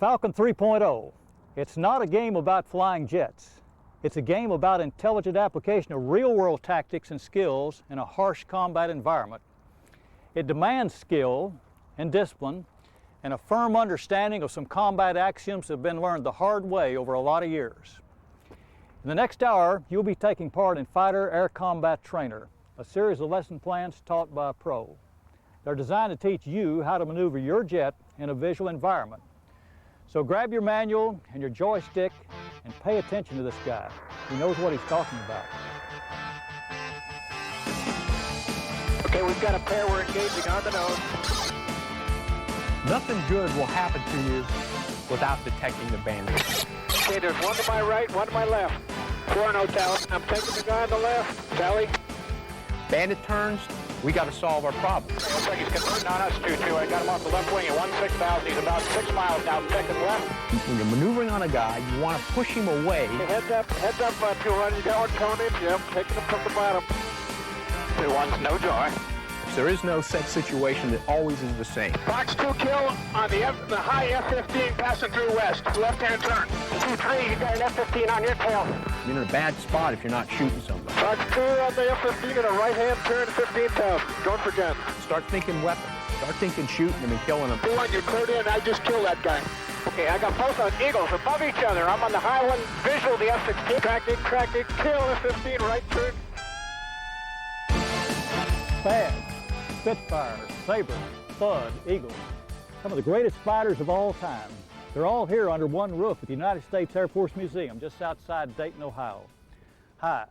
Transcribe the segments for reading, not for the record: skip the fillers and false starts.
Falcon 3.0. It's not a game about flying jets. It's a game about intelligent application of real-world tactics and skills in a harsh combat environment. It demands skill and discipline and a firm understanding of some combat axioms that have been learned the hard way over a lot of years. In the next hour, you'll be taking part in Fighter Air Combat Trainer, a series of lesson plans taught by a pro. They're designed to teach you how to maneuver your jet in a visual environment. So grab your manual and your joystick and pay attention to this guy. He knows what he's talking about. Okay, we've got a pair we're engaging on the nose. Nothing good will happen to you without detecting the bandit. Okay, there's one to my right, one to my left. 4-0, Tally. I'm taking the guy on the left. Tally. Bandit turns, we got to solve our problem. Looks like he's converting on us, 2-2. I got him off the left wing at 16,000. He's about 6 miles now, second left. When you're maneuvering on a guy, you want to push him away. Okay, heads up, 2-1. You got one coming in. Yep, taking him from the bottom. 2-1's no joy. There is no set situation that always is the same. Fox 2 kill on the high F-15 passing through west. Left-hand turn. 2-3, you got an F-15 on your tail. You're in a bad spot if you're not shooting somebody. Fox 2 on the F-15 and a right-hand turn, 15,000. Going for gun. Start thinking weapons. Start thinking shooting them and killing them. 2-1, you're cleared in. I just killed that guy. Okay, I got both on Eagles above each other. I'm on the high one, visual, the F-16. Cracked it, kill F-15, right turn. Bad. Spitfire, Sabre, Thud, Eagle, some of the greatest fighters of all time. They're all here under one roof at the United States Air Force Museum just outside Dayton, Ohio. Hi,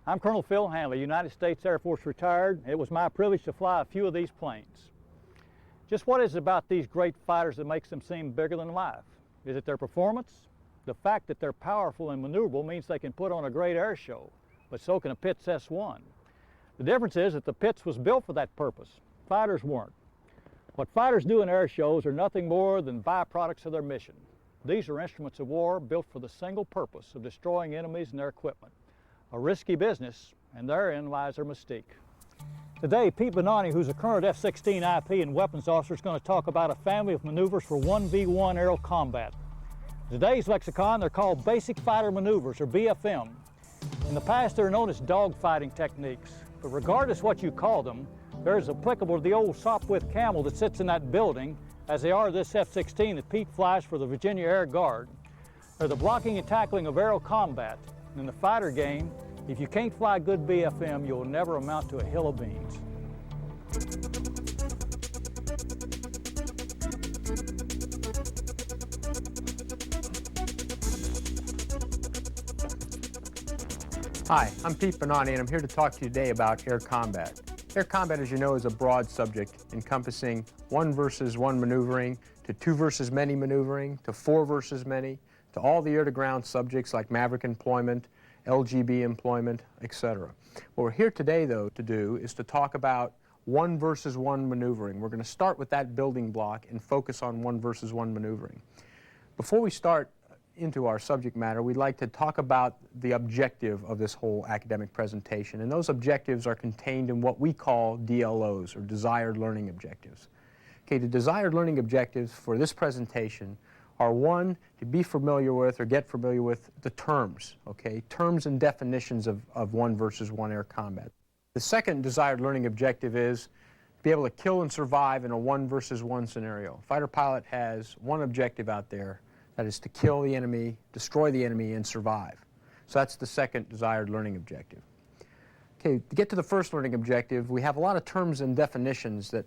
I'm Colonel Phil Hanley, United States Air Force retired. It was my privilege to fly a few of these planes. Just what is it about these great fighters that makes them seem bigger than life? Is it their performance? The fact that they're powerful and maneuverable means they can put on a great air show, but so can a Pitts S-1. The difference is that the Pitts was built for that purpose. Fighters weren't. What fighters do in air shows are nothing more than byproducts of their mission. These are instruments of war built for the single purpose of destroying enemies and their equipment. A risky business, and therein lies their mystique. Today, Pete Bonanni, who's a current F-16 IP and weapons officer, is going to talk about a family of maneuvers for 1v1 aerial combat. In today's lexicon, they're called basic fighter maneuvers, or BFM. In the past, they're known as dogfighting techniques. But regardless what you call them, they're as applicable to the old Sopwith Camel that sits in that building as they are this F-16 that Pete flies for the Virginia Air Guard. They're the blocking and tackling of aerial combat. And in the fighter game, if you can't fly good BFM, you'll never amount to a hill of beans. Hi, I'm Pete Bonanni, and I'm here to talk to you today about air combat. Air combat, as you know, is a broad subject encompassing 1 versus 1 maneuvering, to 2 versus many maneuvering, to 4 versus many, to all the air-to-ground subjects like Maverick employment, LGB employment, etc. What we're here today, though, to do is to talk about 1 versus 1 maneuvering. We're going to start with that building block and focus on 1 versus 1 maneuvering. Before we start into our subject matter, we'd like to talk about the objective of this whole academic presentation, and those objectives are contained in what we call DLOs, or desired learning objectives. Okay, the desired learning objectives for this presentation are 1, to be familiar with or get familiar with the terms, okay, terms and definitions of 1 versus 1 air combat. The second desired learning objective is to be able to kill and survive in a 1 versus 1 scenario. A fighter pilot has one objective out there, that is to kill the enemy, destroy the enemy, and survive. So that's the second desired learning objective. Okay, to get to the first learning objective, we have a lot of terms and definitions that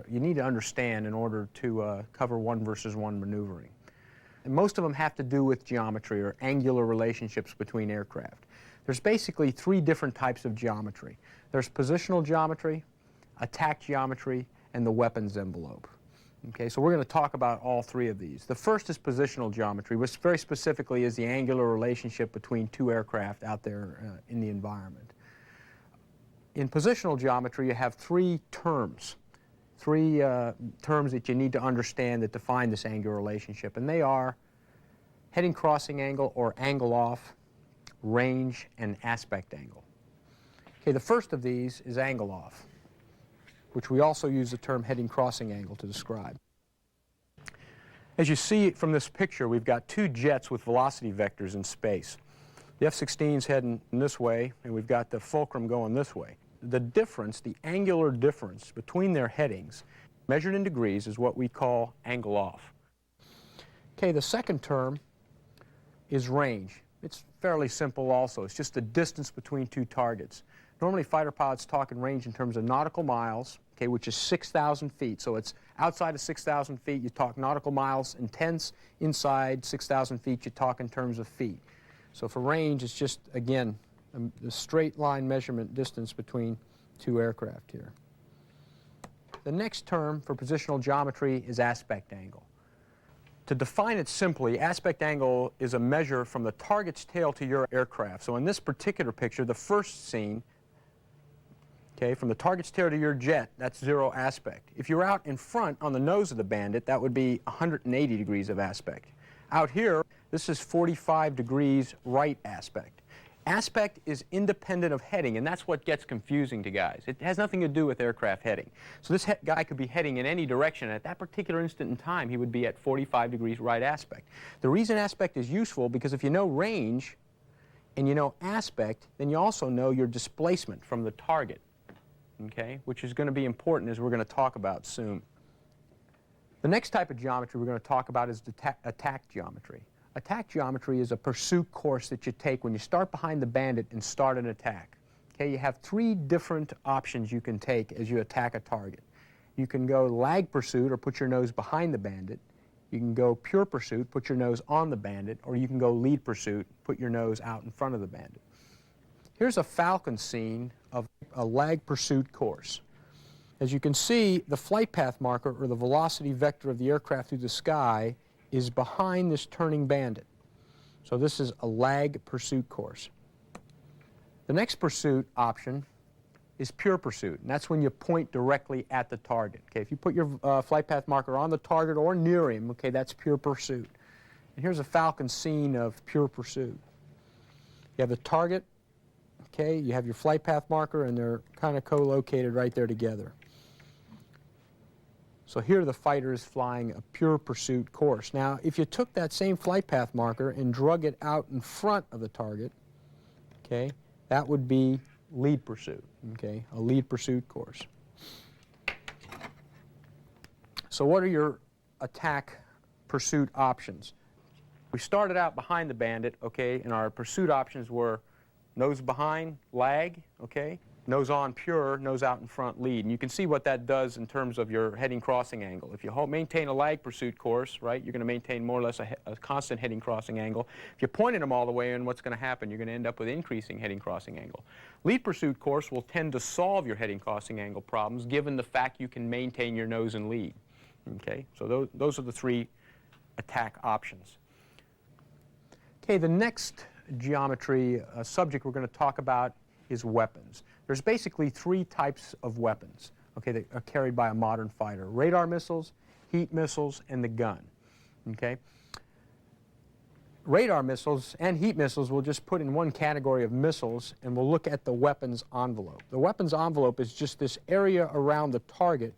you need to understand in order to cover 1 versus 1 maneuvering. And most of them have to do with geometry or angular relationships between aircraft. There's basically 3 different types of geometry. There's positional geometry, attack geometry, and the weapons envelope. Okay, so we're going to talk about all 3 of these. The first is positional geometry, which very specifically is the angular relationship between 2 aircraft out there in the environment. In positional geometry, you have 3 terms, 3 terms that you need to understand that define this angular relationship, and they are heading crossing angle or angle off, range, and aspect angle. Okay, the first of these is angle off, which we also use the term heading crossing angle to describe. As you see from this picture, we've got two jets with velocity vectors in space. The F-16 is heading this way, and we've got the Fulcrum going this way. The difference, the angular difference between their headings, measured in degrees, is what we call angle off. Okay, the second term is range. It's fairly simple also. It's just the distance between two targets. Normally fighter pilots talk in range in terms of nautical miles, okay, which is 6,000 feet. So it's outside of 6,000 feet, you talk nautical miles in tenths. Inside 6,000 feet, you talk in terms of feet. So for range, it's just, again, the straight line measurement distance between two aircraft here. The next term for positional geometry is aspect angle. To define it simply, aspect angle is a measure from the target's tail to your aircraft. So in this particular picture, the first scene, okay, from the target's tail to your jet, that's 0 aspect. If you're out in front on the nose of the Bandit, that would be 180 degrees of aspect. Out here, this is 45 degrees right aspect. Aspect is independent of heading, and that's what gets confusing to guys. It has nothing to do with aircraft heading. So this guy could be heading in any direction, and at that particular instant in time, he would be at 45 degrees right aspect. The reason aspect is useful, because if you know range and you know aspect, then you also know your displacement from the target, okay, which is going to be important, as we're going to talk about soon. The next type of geometry we're going to talk about is attack geometry. Attack geometry is a pursuit course that you take when you start behind the Bandit and start an attack. Okay, you have 3 different options you can take as you attack a target. You can go lag pursuit, or put your nose behind the Bandit. You can go pure pursuit, put your nose on the Bandit, or you can go lead pursuit, put your nose out in front of the Bandit. Here's a Falcon scene of a lag pursuit course. As you can see, the flight path marker, or the velocity vector of the aircraft through the sky, is behind this turning Bandit. So this is a lag pursuit course. The next pursuit option is pure pursuit, and that's when you point directly at the target. Okay, if you put your flight path marker on the target or near him, okay, that's pure pursuit. And here's a Falcon scene of pure pursuit. You have the target, okay, you have your flight path marker, and they're kind of co-located right there together. So here the fighter is flying a pure pursuit course. Now, if you took that same flight path marker and drug it out in front of the target, okay, that would be lead pursuit, okay, a lead pursuit course. So what are your attack pursuit options? We started out behind the Bandit, okay, and our pursuit options were nose behind, lag, okay, nose on pure, nose out in front lead. And you can see what that does in terms of your heading crossing angle. If you maintain a lag pursuit course, right, you're going to maintain more or less a constant heading crossing angle. If you're pointing them all the way in, what's going to happen? You're going to end up with increasing heading crossing angle. Lead pursuit course will tend to solve your heading crossing angle problems, given the fact you can maintain your nose and lead. Okay, so those are the 3 attack options. Okay, the next geometry subject we're going to talk about is weapons. There's basically 3 types of weapons, okay, that are carried by a modern fighter: radar missiles, heat missiles, and the gun. Okay? Radar missiles and heat missiles we'll just put in one category of missiles, and we'll look at the weapons envelope. The weapons envelope is just this area around the target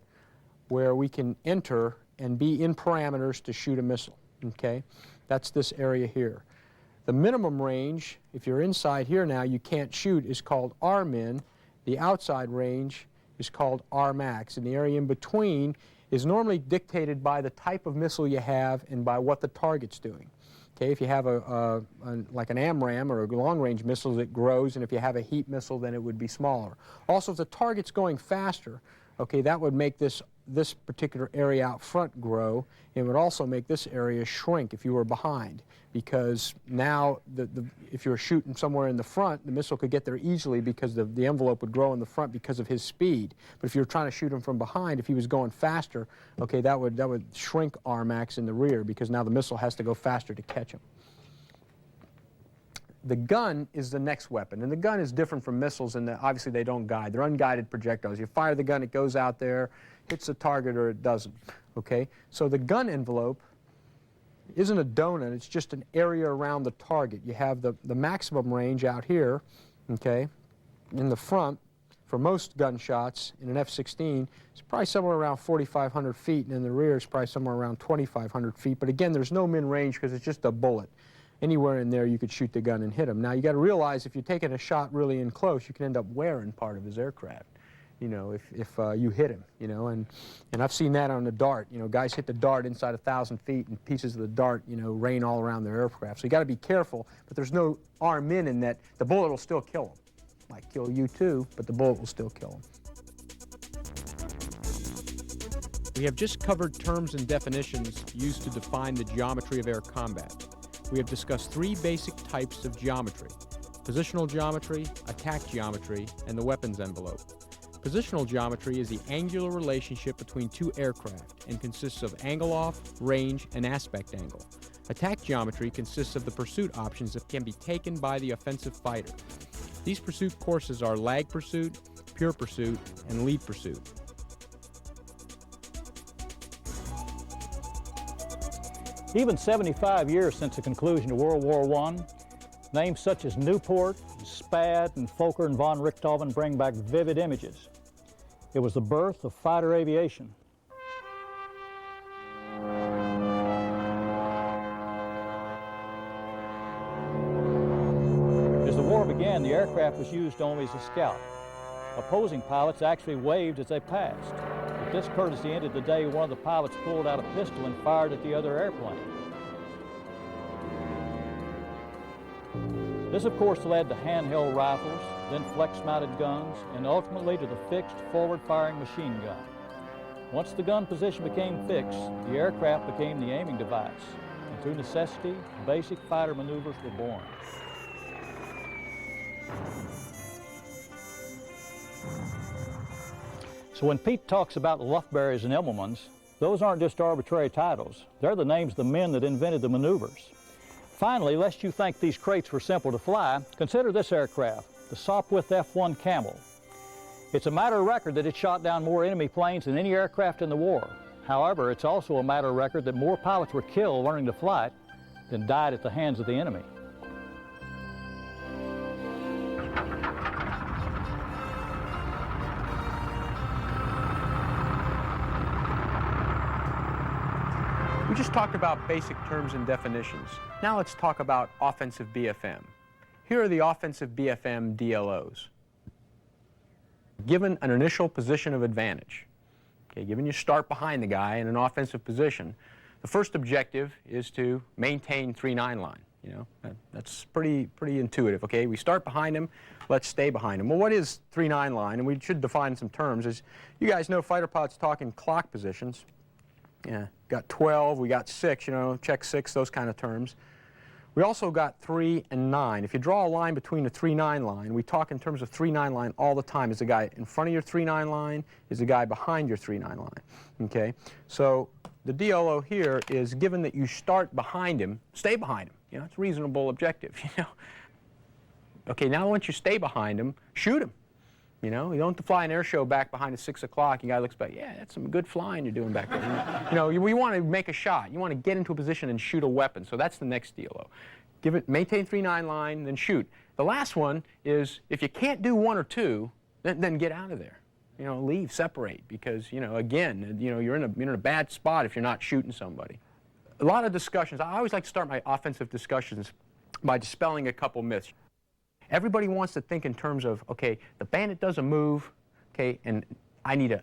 where we can enter and be in parameters to shoot a missile. Okay? That's this area here. The minimum range, if you're inside here now, you can't shoot, is called R-min. The outside range is called R-max, and the area in between is normally dictated by the type of missile you have and by what the target's doing. Okay, if you have like an AMRAAM or a long-range missile, it grows, and if you have a heat missile, then it would be smaller. Also, if the target's going faster, okay, that would make this particular area out front grow. It would also make this area shrink if you were behind, because now if you were shooting somewhere in the front, the missile could get there easily because the envelope would grow in the front because of his speed. But if you were trying to shoot him from behind, if he was going faster, okay, that would shrink R-max in the rear, because now the missile has to go faster to catch him. The gun is the next weapon, and the gun is different from missiles in that obviously they don't guide. They're unguided projectiles. You fire the gun, it goes out there, hits the target, or it doesn't. Okay? So the gun envelope isn't a donut, it's just an area around the target. You have the maximum range out here, okay, in the front, for most gunshots in an F-16, it's probably somewhere around 4,500 feet, and in the rear it's probably somewhere around 2,500 feet. But again, there's no min-range because it's just a bullet. Anywhere in there you could shoot the gun and hit him. Now you got to realize if you're taking a shot really in close, you can end up wearing part of his aircraft, you know, if you hit him, you know, and I've seen that on the dart. You know, guys hit the dart inside 1,000 feet and pieces of the dart, you know, rain all around their aircraft. So you got to be careful, but there's no arm in that the bullet will still kill him. Might kill you too, but the bullet will still kill him. We have just covered terms and definitions used to define the geometry of air combat. We have discussed three basic types of geometry: positional geometry, attack geometry, and the weapons envelope. Positional geometry is the angular relationship between two aircraft and consists of angle off, range, and aspect angle. Attack geometry consists of the pursuit options that can be taken by the offensive fighter. These pursuit courses are lag pursuit, pure pursuit, and lead pursuit. Even 75 years since the conclusion of World War I, names such as Newport, Spad, and Fokker and von Richthofen bring back vivid images. It was the birth of fighter aviation. As the war began, the aircraft was used only as a scout. Opposing pilots actually waved as they passed. But this courtesy ended the day one of the pilots pulled out a pistol and fired at the other airplane. This, of course, led to handheld rifles, then flex-mounted guns, and ultimately to the fixed forward-firing machine gun. Once the gun position became fixed, the aircraft became the aiming device, and through necessity, basic fighter maneuvers were born. So when Pete talks about Lufberries and Immelmans, those aren't just arbitrary titles. They're the names of the men that invented the maneuvers. Finally, lest you think these crates were simple to fly, consider this aircraft, the Sopwith F-1 Camel. It's a matter of record that it shot down more enemy planes than any aircraft in the war. However, it's also a matter of record that more pilots were killed learning to fly it than died at the hands of the enemy. We just talked about basic terms and definitions. Now let's talk about offensive BFM. Here are the offensive BFM DLOs. Given an initial position of advantage, okay, given you start behind the guy in an offensive position, the first objective is to maintain 3-9 line. You know, that's pretty intuitive. Okay, we start behind him, let's stay behind him. Well, what is 3-9 line? And we should define some terms. As you guys know, fighter pilots talk in clock positions. Yeah, got 12, we got 6, you know, check 6, those kind of terms. We also got 3 and 9. If you draw a line between the 3-9 line, we talk in terms of 3-9 line all the time. Is the guy in front of your 3-9 line? Is the guy behind your 3-9 line? Okay, so the DLO here is given that you start behind him, stay behind him. You know, it's a reasonable objective, you know. Okay, now once you stay behind him, shoot him. You know, you don't have to fly an air show back behind at 6 o'clock. You guy looks back, yeah, that's some good flying you're doing back there. You know, we want to make a shot. You want to get into a position and shoot a weapon. So that's the next DLO. Give it, maintain 3-9 line, then shoot. The last one is if you can't do 1 or 2, then get out of there. You know, leave, separate, because, you know, again, you know, you're in a bad spot if you're not shooting somebody. A lot of discussions. I always like to start my offensive discussions by dispelling a couple myths. Everybody wants to think in terms of, okay, the bandit does a move, okay, and I need a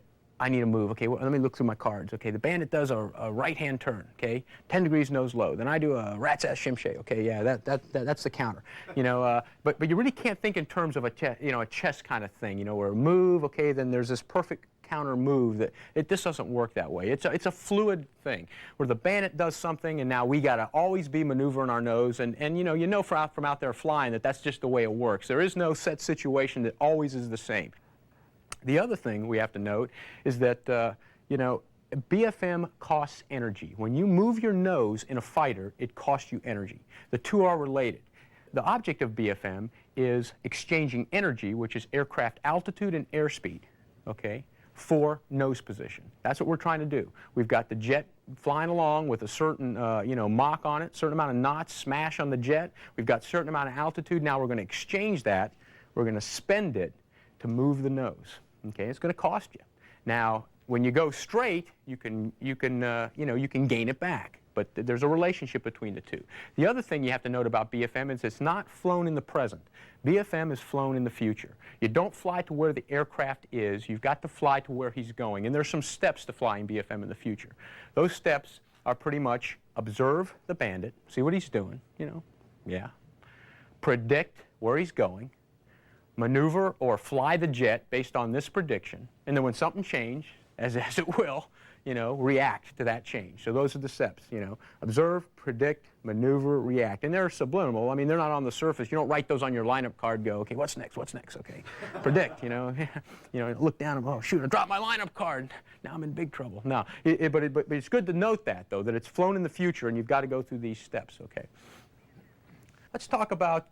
move. Okay, well, let me look through my cards. Okay, the bandit does a right-hand turn. Okay, 10 degrees nose low. Then I do a rat's ass shimshay. Okay, yeah, that's the counter. You know, but you really can't think in terms of a chess kind of thing. You know, where a move. Okay, then there's this perfect counter move that this doesn't work that way. It's a fluid thing where the bandit does something and now we got to always be maneuvering our nose and you know from out there flying that's just the way it works. There is no set situation that always is the same. The other thing we have to note is that you know, BFM costs energy. When you move your nose in a fighter, it costs you energy. The two are related. The object of BFM is exchanging energy, which is aircraft altitude and airspeed, okay, for nose position. That's what we're trying to do. We've got the jet flying along with a certain you know, Mach on it, certain amount of knots, smash on the jet. We've got a certain amount of altitude. Now we're going to exchange that. We're going to spend it to move the nose. Okay, it's going to cost you. Now, when you go straight, you can gain it back. But there's a relationship between the two. The other thing you have to note about BFM is it's not flown in the present. BFM is flown in the future. You don't fly to where the aircraft is. You've got to fly to where he's going. And there's some steps to flying BFM in the future. Those steps are pretty much observe the bandit, see what he's doing, predict where he's going, maneuver or fly the jet based on this prediction, and then when something changes, as it will, react to that change. So those are the steps, observe, predict, maneuver, react. And they're subliminal. I mean, they're not on the surface. You don't write those on your lineup card, go, okay, what's next, okay. Predict, look down and, oh, shoot, I dropped my lineup card. Now I'm in big trouble. No, but it's good to note that, though, that it's flown in the future and you've got to go through these steps, okay. Let's talk about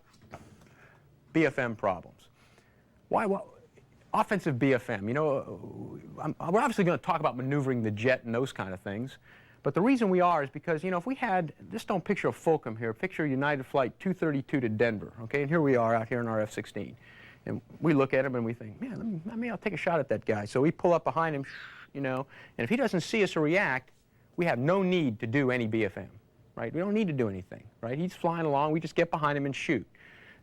BFM problems. Why? Offensive BFM, we're obviously going to talk about maneuvering the jet and those kind of things, but the reason we are is because, if we had, just don't picture a Fulcrum here, picture United Flight 232 to Denver, okay, and here we are out here in our F-16, and we look at him and we think, man, I'll take a shot at that guy. So we pull up behind him, and if he doesn't see us or react, we have no need to do any BFM, right? We don't need to do anything, right? He's flying along, we just get behind him and shoot.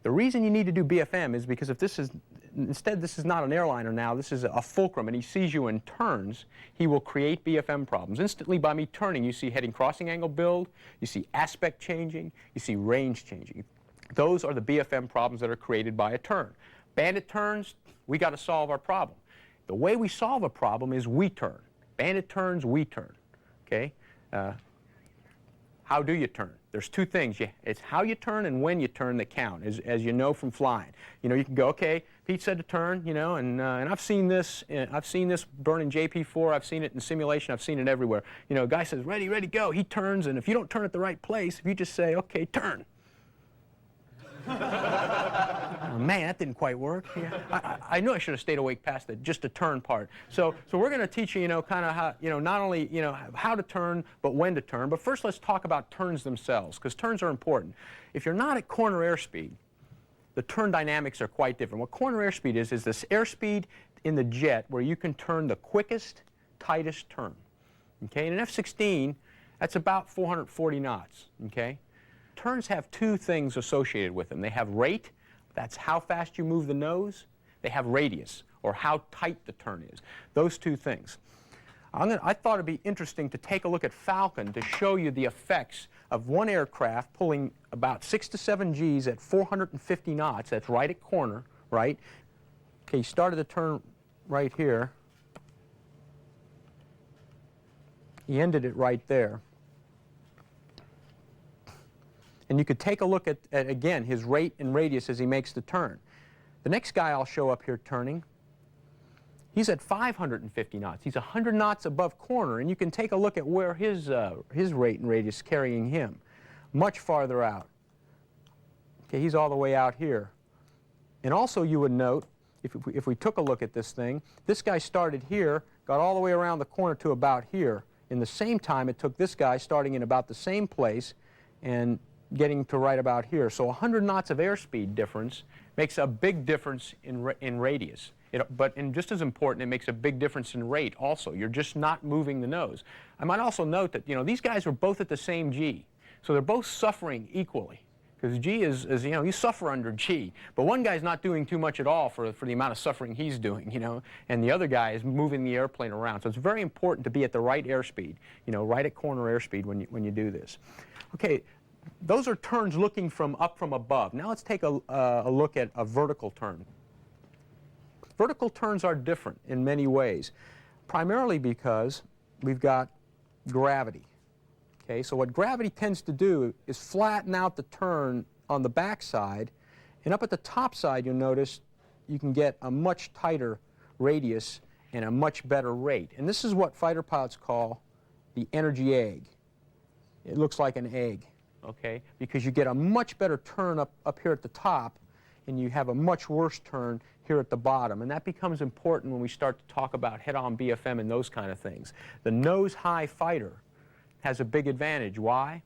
The reason you need to do BFM is because if this is, instead this is not an airliner now, this is a Fulcrum, and he sees you and turns, he will create BFM problems. Instantly by me turning, you see heading crossing angle build, you see aspect changing, you see range changing. Those are the BFM problems that are created by a turn. Bandit turns, we got to solve our problem. The way we solve a problem is we turn. Bandit turns, we turn, okay? How do you turn? There's two things. It's how you turn and when you turn that count, as you know from flying. You can go, okay, Pete said to turn, and I've seen this. I've seen this burn in JP4. I've seen it in simulation. I've seen it everywhere. A guy says, ready, ready, go. He turns, and if you don't turn at the right place, if you just say, okay, turn. Oh, man, that didn't quite work. Yeah. I knew I should have stayed awake past just the turn part. So we're going to teach you, kind of how, not only, how to turn, but when to turn. But first, let's talk about turns themselves, because turns are important. If you're not at corner airspeed, the turn dynamics are quite different. What corner airspeed is this airspeed in the jet where you can turn the quickest, tightest turn. Okay, in an F-16, that's about 440 knots. Okay. Turns have two things associated with them. They have rate, that's how fast you move the nose. They have radius, or how tight the turn is. Those two things. I thought it'd be interesting to take a look at Falcon to show you the effects of one aircraft pulling about 6 to 7 Gs at 450 knots. That's right at corner, right? Okay, he started the turn right here. He ended it right there. And you could take a look at, again, his rate and radius as he makes the turn. The next guy I'll show up here turning, he's at 550 knots. He's 100 knots above corner, and you can take a look at where his rate and radius is carrying him, much farther out. Okay, he's all the way out here. And also you would note, if we took a look at this thing, this guy started here, got all the way around the corner to about here. In the same time, it took this guy starting in about the same place and getting to right about here. So 100 knots of airspeed difference makes a big difference in radius. But just as important, it makes a big difference in rate also. You're just not moving the nose. I might also note that these guys are both at the same G. So they're both suffering equally. Because G is you suffer under G. But one guy's not doing too much at all for the amount of suffering he's doing, and the other guy is moving the airplane around. So it's very important to be at the right airspeed, right at corner airspeed when you do this. Okay. Those are turns looking up from above. Now let's take a look at a vertical turn. Vertical turns are different in many ways, primarily because we've got gravity. Okay, so what gravity tends to do is flatten out the turn on the back side, and up at the top side you'll notice you can get a much tighter radius and a much better rate. And this is what fighter pilots call the energy egg. It looks like an egg. Okay, because you get a much better turn up here at the top, and you have a much worse turn here at the bottom. And that becomes important when we start to talk about head-on BFM and those kind of things. The nose-high fighter has a big advantage. Why?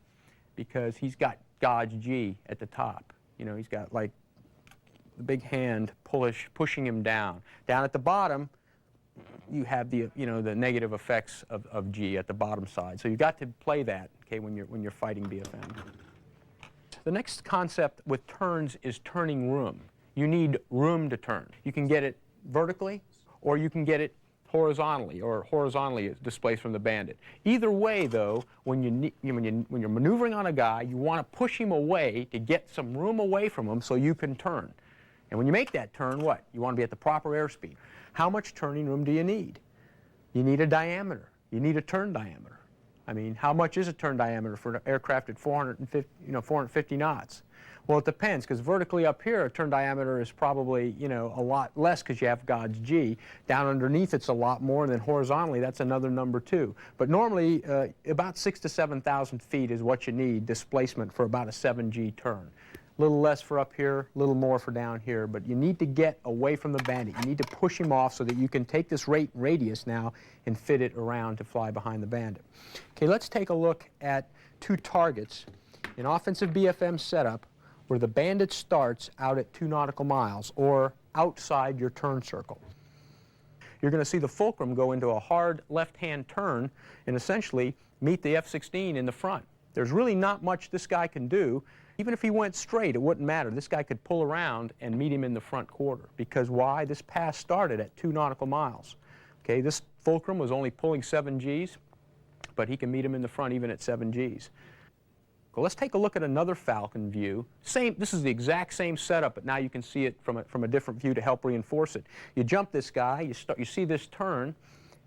Because he's got God's G at the top. He's got like big hand pushing him down. Down at the bottom, you have the the negative effects of G at the bottom side. So you've got to play that, okay, when you're fighting BFM. The next concept with turns is turning room. You need room to turn. You can get it vertically, or you can get it horizontally, or horizontally displaced from the bandit. Either way, though, when you're maneuvering on a guy, you want to push him away to get some room away from him so you can turn. And when you make that turn, what? You want to be at the proper airspeed. How much turning room do you need? You need a diameter. You need a turn diameter. I mean, how much is a turn diameter for an aircraft at 450 knots? Well, it depends, because vertically up here, a turn diameter is probably, a lot less because you have God's G. Down underneath, it's a lot more, and then horizontally, that's another number too. But normally, about 6,000 to 7,000 feet is what you need displacement for about a 7G turn. A little less for up here, a little more for down here, but you need to get away from the bandit. You need to push him off so that you can take this radius now and fit it around to fly behind the bandit. Okay, let's take a look at two targets in offensive BFM setup where the bandit starts out at 2 nautical miles or outside your turn circle. You're going to see the fulcrum go into a hard left-hand turn and essentially meet the F-16 in the front. There's really not much this guy can do. Even if he went straight, it wouldn't matter. This guy could pull around and meet him in the front quarter. Because why? This pass started at 2 nautical miles. Okay, this fulcrum was only pulling 7 Gs, but he can meet him in the front even at 7 Gs. Well, let's take a look at another Falcon view. This is the exact same setup, but now you can see it from a different view to help reinforce it. You jump this guy, you see this turn,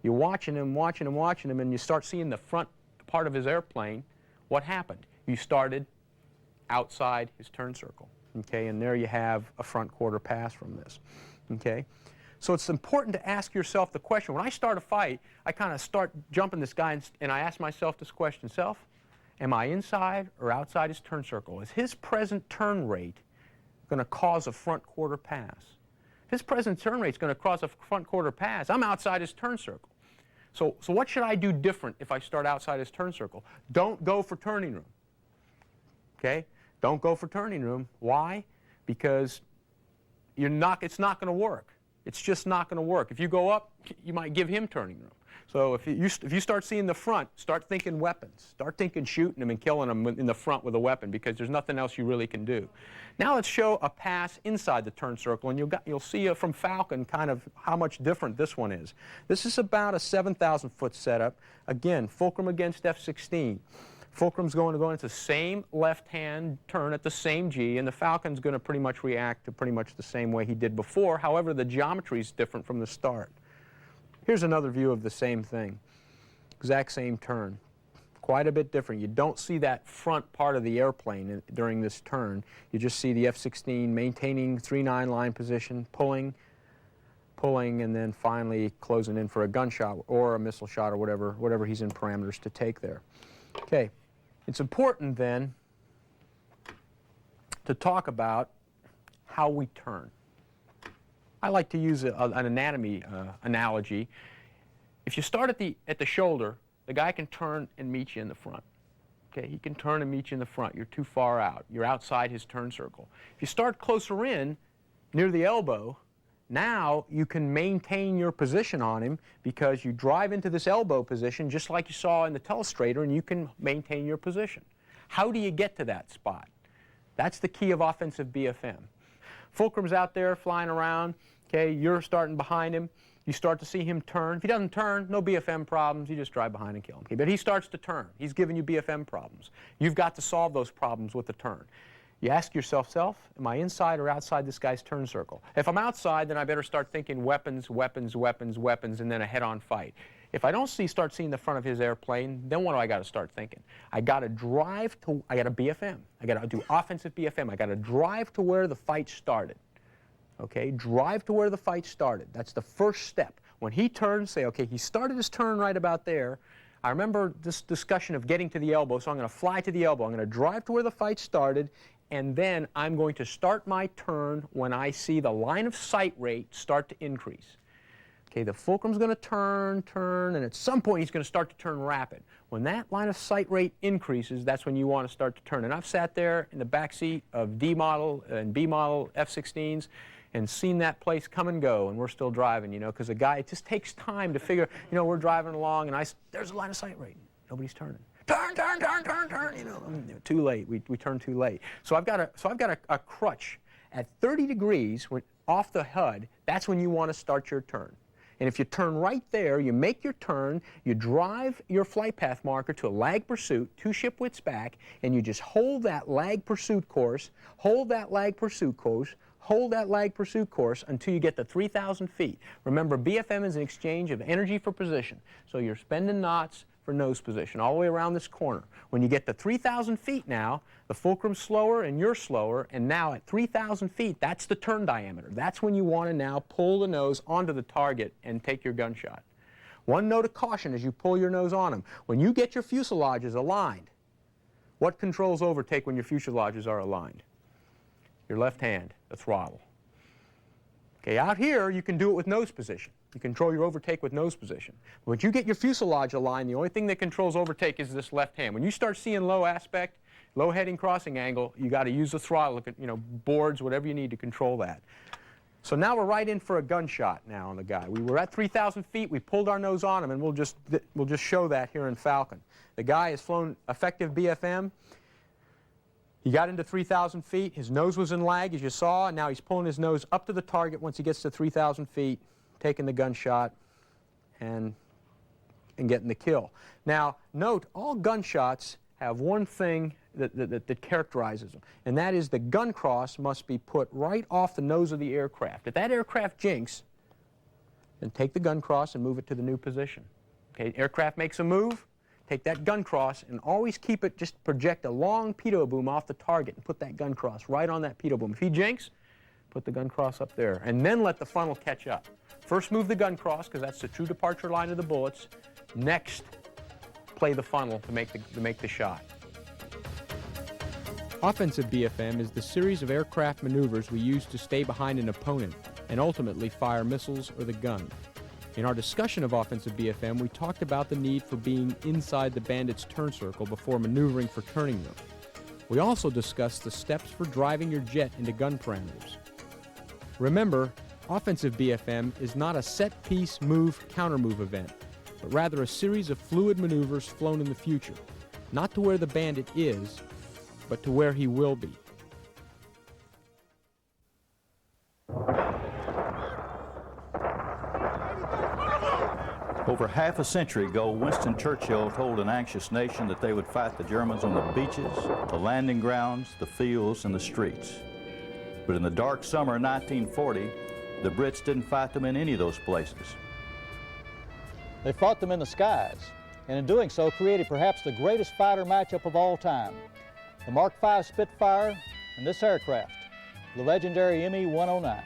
you're watching him, and you start seeing the front part of his airplane. What happened? You started outside his turn circle, okay, and there you have a front quarter pass from this, okay. So it's important to ask yourself the question. When I start a fight, I kind of start jumping this guy, and I ask myself this question: am I inside or outside his turn circle? Is his present turn rate going to cause a front quarter pass? If his present turn rate is going to cause a front quarter pass, I'm outside his turn circle. So what should I do different if I start outside his turn circle? Don't go for turning room. Okay? Don't go for turning room. Why? Because it's not going to work. It's just not going to work. If you go up, you might give him turning room. So if you start seeing the front, start thinking weapons. Start thinking shooting him and killing him in the front with a weapon, because there's nothing else you really can do. Now let's show a pass inside the turn circle, and you'll see from Falcon kind of how much different this one is. This is about a 7,000 foot setup. Again, fulcrum against F-16. Fulcrum's going to go into the same left-hand turn at the same G, and the Falcon's going to pretty much react to pretty much the same way he did before. However, the geometry is different from the start. Here's another view of the same thing. Exact same turn. Quite a bit different. You don't see that front part of the airplane during this turn. You just see the F-16 maintaining 3-9 line position, pulling, and then finally closing in for a gunshot or a missile shot or whatever he's in parameters to take there. Okay. It's important then to talk about how we turn. I like to use an anatomy analogy. If you start at the shoulder, the guy can turn and meet you in the front. Okay, he can turn and meet you in the front. You're too far out. You're outside his turn circle. If you start closer in, near the elbow, now you can maintain your position on him because you drive into this elbow position just like you saw in the telestrator, and you can maintain your position. How do you get to that spot? That's the key of offensive BFM. Fulcrum's out there flying around. Okay, you're starting behind him. You start to see him turn. If he doesn't turn, no BFM problems. You just drive behind and kill him. Okay, but he starts to turn. He's giving you BFM problems. You've got to solve those problems with the turn. You ask yourself, am I inside or outside this guy's turn circle? If I'm outside, then I better start thinking weapons, weapons, weapons, weapons, and then a head-on fight. If I don't start seeing the front of his airplane, then what do I got to start thinking? I got to I got to BFM. I got to do offensive BFM. I got to drive to where the fight started. Okay, drive to where the fight started. That's the first step. When he turns, say, okay, he started his turn right about there. I remember this discussion of getting to the elbow, so I'm going to fly to the elbow. I'm going to drive to where the fight started, and then I'm going to start my turn when I see the line of sight rate start to increase. Okay, the fulcrum's going to turn, and at some point he's going to start to turn rapid. When that line of sight rate increases, that's when you want to start to turn. And I've sat there in the back seat of D model and B model F-16s and seen that place come and go, and we're still driving, you know, because the guy, it just takes time to figure, you know, we're driving along, and there's a line of sight rate. Nobody's turning. Turn, turn, turn, turn, turn, you know, too late. We turned too late. So I've got a crutch at 30 degrees off the HUD. That's when you want to start your turn. And if you turn right there, you make your turn, you drive your flight path marker to a lag pursuit, 2 ship widths back, and you just hold that lag pursuit course, hold that lag pursuit course, hold that lag pursuit course until you get to 3,000 feet. Remember, BFM is an exchange of energy for position. So you're spending knots for nose position all the way around this corner. When you get to 3,000 feet now, the fulcrum's slower and you're slower, and now at 3,000 feet, that's the turn diameter. That's when you want to now pull the nose onto the target and take your gunshot. One note of caution as you pull your nose on them. When you get your fuselages aligned, what controls overtake when your fuselages are aligned? Your left hand, the throttle. Okay, out here you can do it with nose position. You control your overtake with nose position. When you get your fuselage aligned, the only thing that controls overtake is this left hand. When you start seeing low aspect, low heading crossing angle, you got to use the throttle, you know, boards, whatever you need to control that. So now we're right in for a gunshot now on the guy. We were at 3,000 feet, we pulled our nose on him, and we'll just show that here in Falcon. The guy has flown effective BFM. He got into 3,000 feet, his nose was in lag, as you saw, and now he's pulling his nose up to the target once he gets to 3,000 feet, taking the gunshot and getting the kill. Now, note, all gunshots have one thing that characterizes them, and that is the gun cross must be put right off the nose of the aircraft. If that aircraft jinks, then take the gun cross and move it to the new position. Okay, aircraft makes a move, take that gun cross and always keep it, just project a long pitot boom off the target and put that gun cross right on that pitot boom. If he jinks, put the gun cross up there, and then let the funnel catch up. First move the gun cross, because that's the true departure line of the bullets. Next, play the funnel to make the shot. Offensive BFM is the series of aircraft maneuvers we use to stay behind an opponent and ultimately fire missiles or the gun. In our discussion of offensive BFM, we talked about the need for being inside the bandit's turn circle before maneuvering for turning them. We also discussed the steps for driving your jet into gun parameters. Remember, offensive BFM is not a set-piece move-counter-move event, but rather a series of fluid maneuvers flown in the future, not to where the bandit is, but to where he will be. Over half a century ago, Winston Churchill told an anxious nation that they would fight the Germans on the beaches, the landing grounds, the fields, and the streets. But in the dark summer of 1940, the Brits didn't fight them in any of those places. They fought them in the skies, and in doing so created perhaps the greatest fighter matchup of all time. The Mark V Spitfire and this aircraft, the legendary ME-109.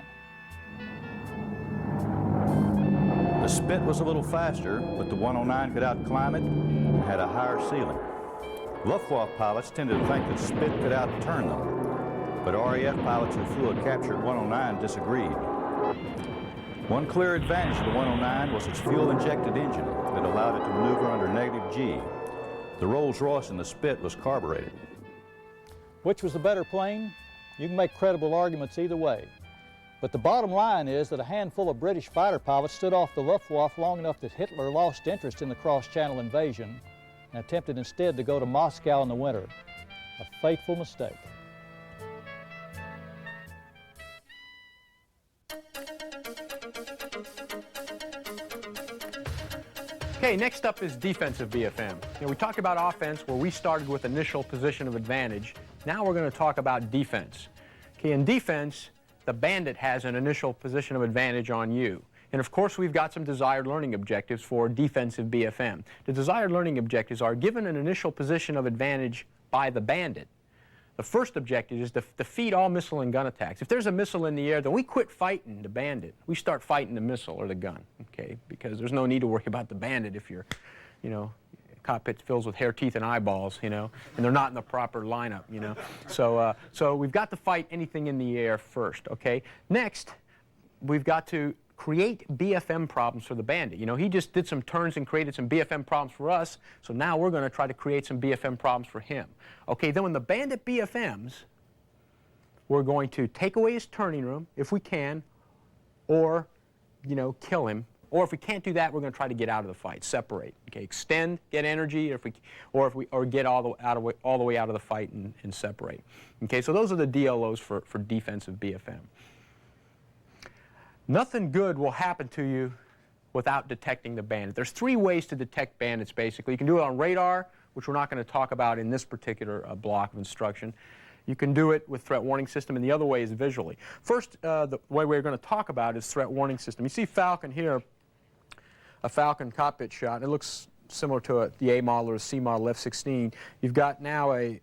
The Spit was a little faster, but the 109 could outclimb it and had a higher ceiling. Luftwaffe pilots tended to think that Spit could outturn them, but RAF pilots who flew a captured 109 disagreed. One clear advantage of the 109 was its fuel-injected engine that allowed it to maneuver under negative G. The Rolls-Royce in the Spit was carbureted. Which was the better plane? You can make credible arguments either way. But the bottom line is that a handful of British fighter pilots stood off the Luftwaffe long enough that Hitler lost interest in the cross-channel invasion and attempted instead to go to Moscow in the winter. A fateful mistake. Okay, next up is defensive BFM. We talked about offense where we started with initial position of advantage. Now we're going to talk about defense. Okay, in defense, the bandit has an initial position of advantage on you. And of course, we've got some desired learning objectives for defensive BFM. The desired learning objectives are given an initial position of advantage by the bandit. The first objective is to defeat all missile and gun attacks. If there's a missile in the air, then we quit fighting the bandit. We start fighting the missile or the gun, okay? Because there's no need to worry about the bandit if your, cockpit fills with hair, teeth, and eyeballs, and they're not in the proper lineup, So we've got to fight anything in the air first, okay? Next, we've got to create BFM problems for the bandit. You know, he just did some turns and created some BFM problems for us, so now we're going to try to create some BFM problems for him. Okay, then when the bandit BFMs, we're going to take away his turning room, if we can, or, you know, kill him. Or if we can't do that, we're going to try to get out of the fight, separate. Okay, extend, get energy, or get all the way out of the fight and separate. Okay, so those are the DLOs for defensive BFM. Nothing good will happen to you without detecting the bandit. There's 3 ways to detect bandits, basically. You can do it on radar, which we're not going to talk about in this particular block of instruction. You can do it with threat warning system, and the other way is visually. First, the way we're going to talk about is threat warning system. You see Falcon here, a Falcon cockpit shot. It looks similar to the A model or the C model F-16. You've got now a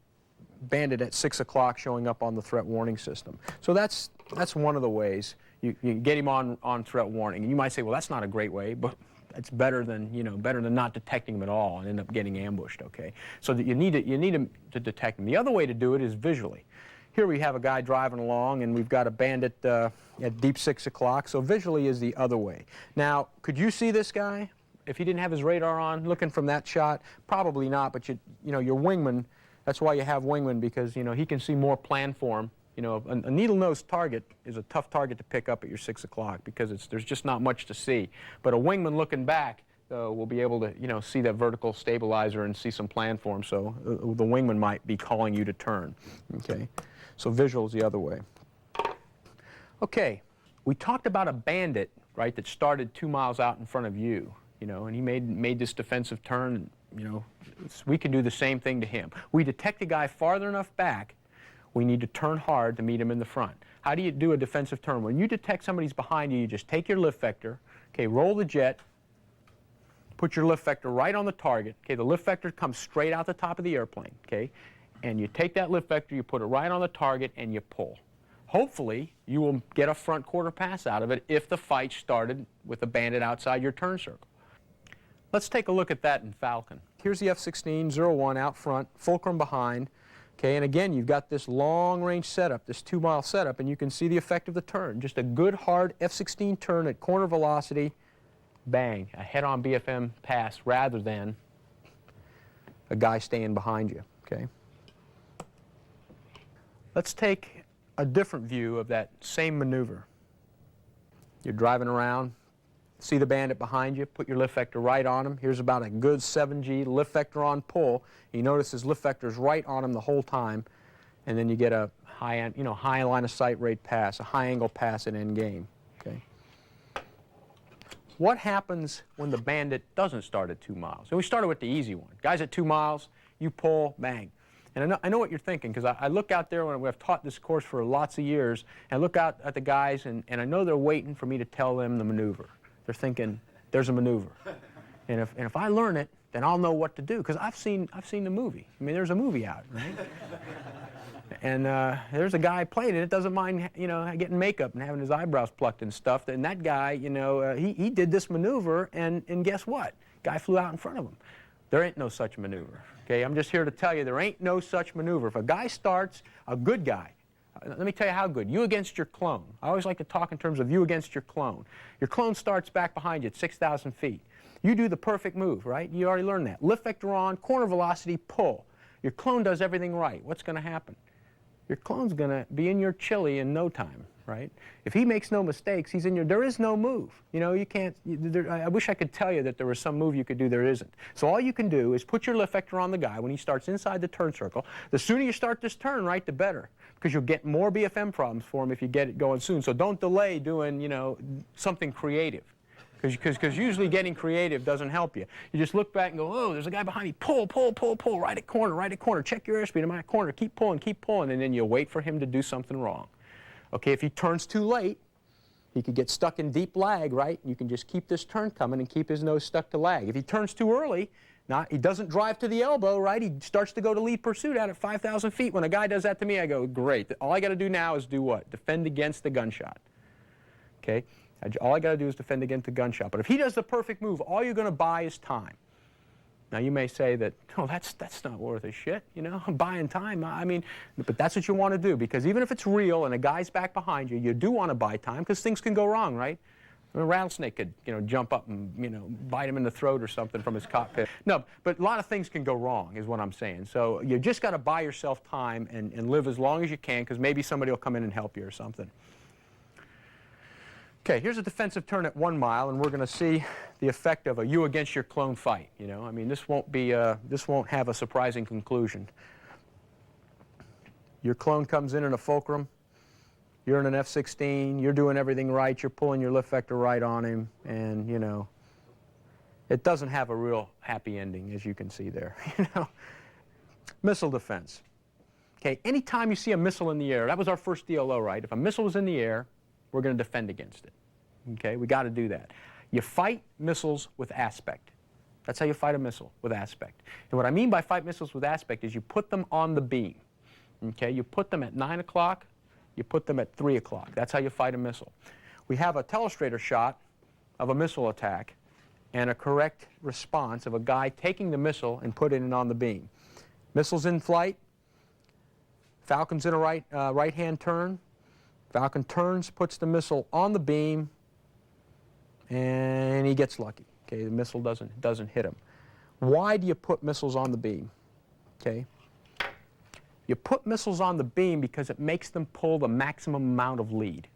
bandit at 6 o'clock showing up on the threat warning system. So that's one of the ways you get him on threat warning. And you might say, well, that's not a great way, but it's better than, you know, better than not detecting him at all and end up getting ambushed. Okay, so that you need him to detect him. The other way to do it is visually. Here we have a guy driving along, and we've got a bandit at deep 6 o'clock, so visually is the other way. Now, could you see this guy if he didn't have his radar on, looking from that shot? Probably not, but you know, your wingman, that's why you have wingman, because, you know, he can see more plan for him. You know, a needle-nosed target is a tough target to pick up at your 6 o'clock because there's just not much to see. But a wingman looking back will be able to, you know, see that vertical stabilizer and see some plan for him, so the wingman might be calling you to turn. Okay. So visual is the other way. Okay, we talked about a bandit, right, that started 2 miles out in front of you, you know, and he made this defensive turn. And, you know, we can do the same thing to him. We detect a guy farther enough back, we need to turn hard to meet him in the front. How do you do a defensive turn? When you detect somebody's behind you, you just take your lift vector, okay, roll the jet, put your lift vector right on the target. Okay, the lift vector comes straight out the top of the airplane, okay? And you take that lift vector, you put it right on the target, and you pull. Hopefully, you will get a front quarter pass out of it if the fight started with a bandit outside your turn circle. Let's take a look at that in Falcon. Here's the F-16 01 out front, fulcrum behind. Okay, and again, you've got this long-range setup, this 2-mile setup, and you can see the effect of the turn. Just a good, hard F-16 turn at corner velocity, bang, a head-on BFM pass rather than a guy staying behind you. Okay. Let's take a different view of that same maneuver. You're driving around, see the bandit behind you, put your lift vector right on him. Here's about a good 7G lift vector on pull. You notice his lift vector is right on him the whole time, and then you get a high line of sight rate pass, a high angle pass at end game. Okay. What happens when the bandit doesn't start at 2 miles? And we started with the easy one. Guys at 2 miles, you pull, bang. And I know what you're thinking, because I look out there when I've taught this course for lots of years, and I look out at the guys, and I know they're waiting for me to tell them the maneuver. They're thinking, there's a maneuver. And if I learn it, then I'll know what to do, because I've seen the movie. I mean, there's a movie out, right? And there's a guy playing it that doesn't mind, you know, getting makeup and having his eyebrows plucked and stuff. And that guy, you know, he did this maneuver, and guess what? Guy flew out in front of him. There ain't no such maneuver. Okay, I'm just here to tell you there ain't no such maneuver. If a guy starts, a good guy, let me tell you how good. You against your clone. I always like to talk in terms of you against your clone. Your clone starts back behind you at 6,000 feet. You do the perfect move, right? You already learned that. Lift vector on, corner velocity, pull. Your clone does everything right. What's going to happen? Your clone's going to be in your chili in no time, right? If he makes no mistakes, he's in your, there is no move. You know, you can't, I wish I could tell you that there was some move you could do, there isn't. So all you can do is put your lift vector on the guy when he starts inside the turn circle. The sooner you start this turn, right, the better, because you'll get more BFM problems for him if you get it going soon. So don't delay doing, you know, something creative. Because usually getting creative doesn't help you. You just look back and go, oh, there's a guy behind me. Pull, pull, pull, pull, right at corner, right at corner. Check your airspeed in my corner. Keep pulling, and then you wait for him to do something wrong. Okay, if he turns too late, he could get stuck in deep lag, right? You can just keep this turn coming and keep his nose stuck to lag. If he turns too early, he doesn't drive to the elbow, right? He starts to go to lead pursuit out at 5,000 feet. When a guy does that to me, I go, great. All I got to do now is do what? Defend against the gunshot. Okay? All I got to do is defend against the gunshot. But if he does the perfect move, all you're going to buy is time. Now, you may say that, oh, that's not worth a shit, you know, I'm buying time. I mean, but that's what you want to do, because even if it's real and a guy's back behind you, you do want to buy time, because things can go wrong, right? A rattlesnake could, jump up and, bite him in the throat or something from his cockpit. No, but a lot of things can go wrong, is what I'm saying. So you just got to buy yourself time and live as long as you can, because maybe somebody will come in and help you or something. Okay, here's a defensive turn at 1 mile, and we're going to see the effect of a you against your clone fight. I mean, this won't have a surprising conclusion. Your clone comes in a fulcrum. You're in an F-16, you're doing everything right, you're pulling your lift vector right on him, and, it doesn't have a real happy ending, as you can see there, Missile defense. Okay, anytime you see a missile in the air, that was our first DLO, right? If a missile was in the air, we're going to defend against it. Okay, we got to do that. You fight missiles with aspect. That's how you fight a missile, with aspect. And what I mean by fight missiles with aspect is you put them on the beam. Okay, you put them at 9 o'clock, you put them at 3 o'clock. That's how you fight a missile. We have a telestrator shot of a missile attack and a correct response of a guy taking the missile and putting it on the beam. Missile's in flight. Falcon's in a right-hand turn. Falcon turns, puts the missile on the beam, and he gets lucky. Okay, the missile doesn't hit him. Why do you put missiles on the beam? Okay. You put missiles on the beam because it makes them pull the maximum amount of lead.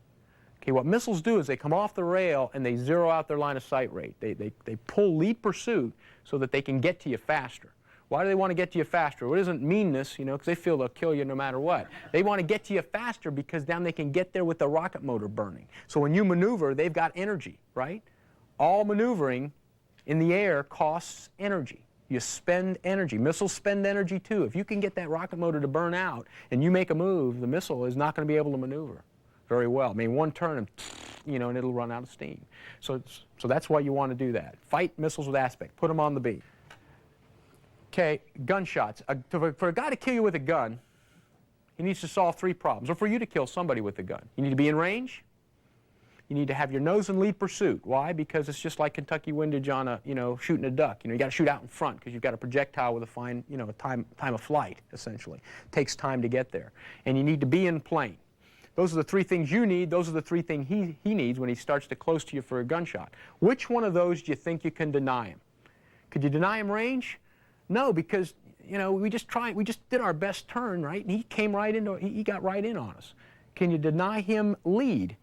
Okay, what missiles do is they come off the rail and they zero out their line of sight rate. They pull lead pursuit so that they can get to you faster. Why do they want to get to you faster? Well, it isn't meanness, because they feel they'll kill you no matter what. They want to get to you faster because then they can get there with the rocket motor burning. So when you maneuver, they've got energy, right? All maneuvering in the air costs energy. You spend energy. Missiles spend energy too. If you can get that rocket motor to burn out and you make a move, the missile is not going to be able to maneuver very well. I mean, one turn and, and it'll run out of steam. So that's why you want to do that. Fight missiles with aspect. Put them on the beam. Okay, gunshots. For a guy to kill you with a gun, he needs to solve 3 problems. Or for you to kill somebody with a gun, you need to be in range. You need to have your nose in lead pursuit. Why? Because it's just like Kentucky windage on a, shooting a duck. You got to shoot out in front because you've got a projectile with a fine, time of flight, essentially. It takes time to get there. And you need to be in plane. Those are the 3 things you need. Those are the 3 things he needs when he starts to close to you for a gunshot. Which one of those do you think you can deny him? Could you deny him range? No, because, we just did our best turn, right? And he came right into, he got right in on us. Can you deny him lead?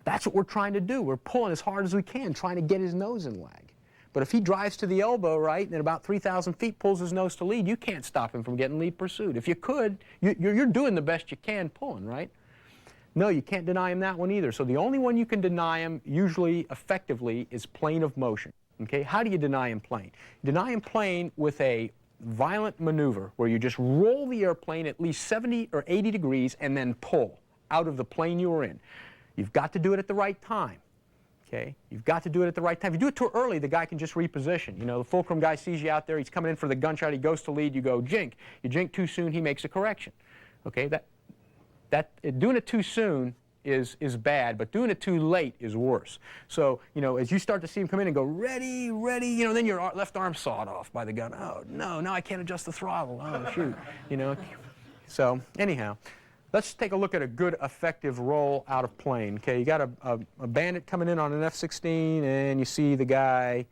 That's what we're trying to do. We're pulling as hard as we can, trying to get his nose in lag. But if he drives to the elbow, right, and at about 3,000 feet pulls his nose to lead, you can't stop him from getting lead pursuit. If you could, you're doing the best you can pulling, right? No, you can't deny him that one either. So the only one you can deny him, usually effectively, is plane of motion. Okay, how do you deny him plane? You deny him plane with a violent maneuver where you just roll the airplane at least 70 or 80 degrees and then pull out of the plane you were in. You've got to do it at the right time, okay? You've got to do it at the right time. If you do it too early, the guy can just reposition. The fulcrum guy sees you out there, he's coming in for the gunshot, he goes to lead, you go jink. You jink too soon, he makes a correction. Okay, doing it too soon is bad, but doing it too late is worse. So, as you start to see him come in and go, ready, ready, then your left arm's sawed off by the gun. Oh, no, now I can't adjust the throttle. Oh, shoot, So, anyhow. Let's take a look at a good, effective roll out of plane. Okay, you got a bandit coming in on an F-16, and you see the guy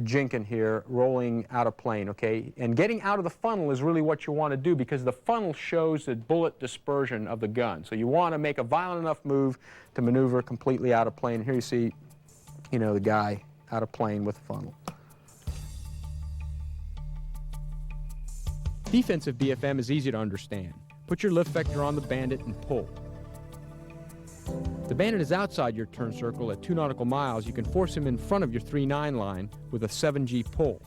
jinking here, rolling out of plane. Okay, and getting out of the funnel is really what you want to do because the funnel shows the bullet dispersion of the gun. So you want to make a violent enough move to maneuver completely out of plane. Here you see, the guy out of plane with the funnel. Defensive BFM is easy to understand. Put your lift vector on the bandit and pull. The bandit is outside your turn circle at 2 nautical miles. You can force him in front of your 3-9 line with a 7G pull.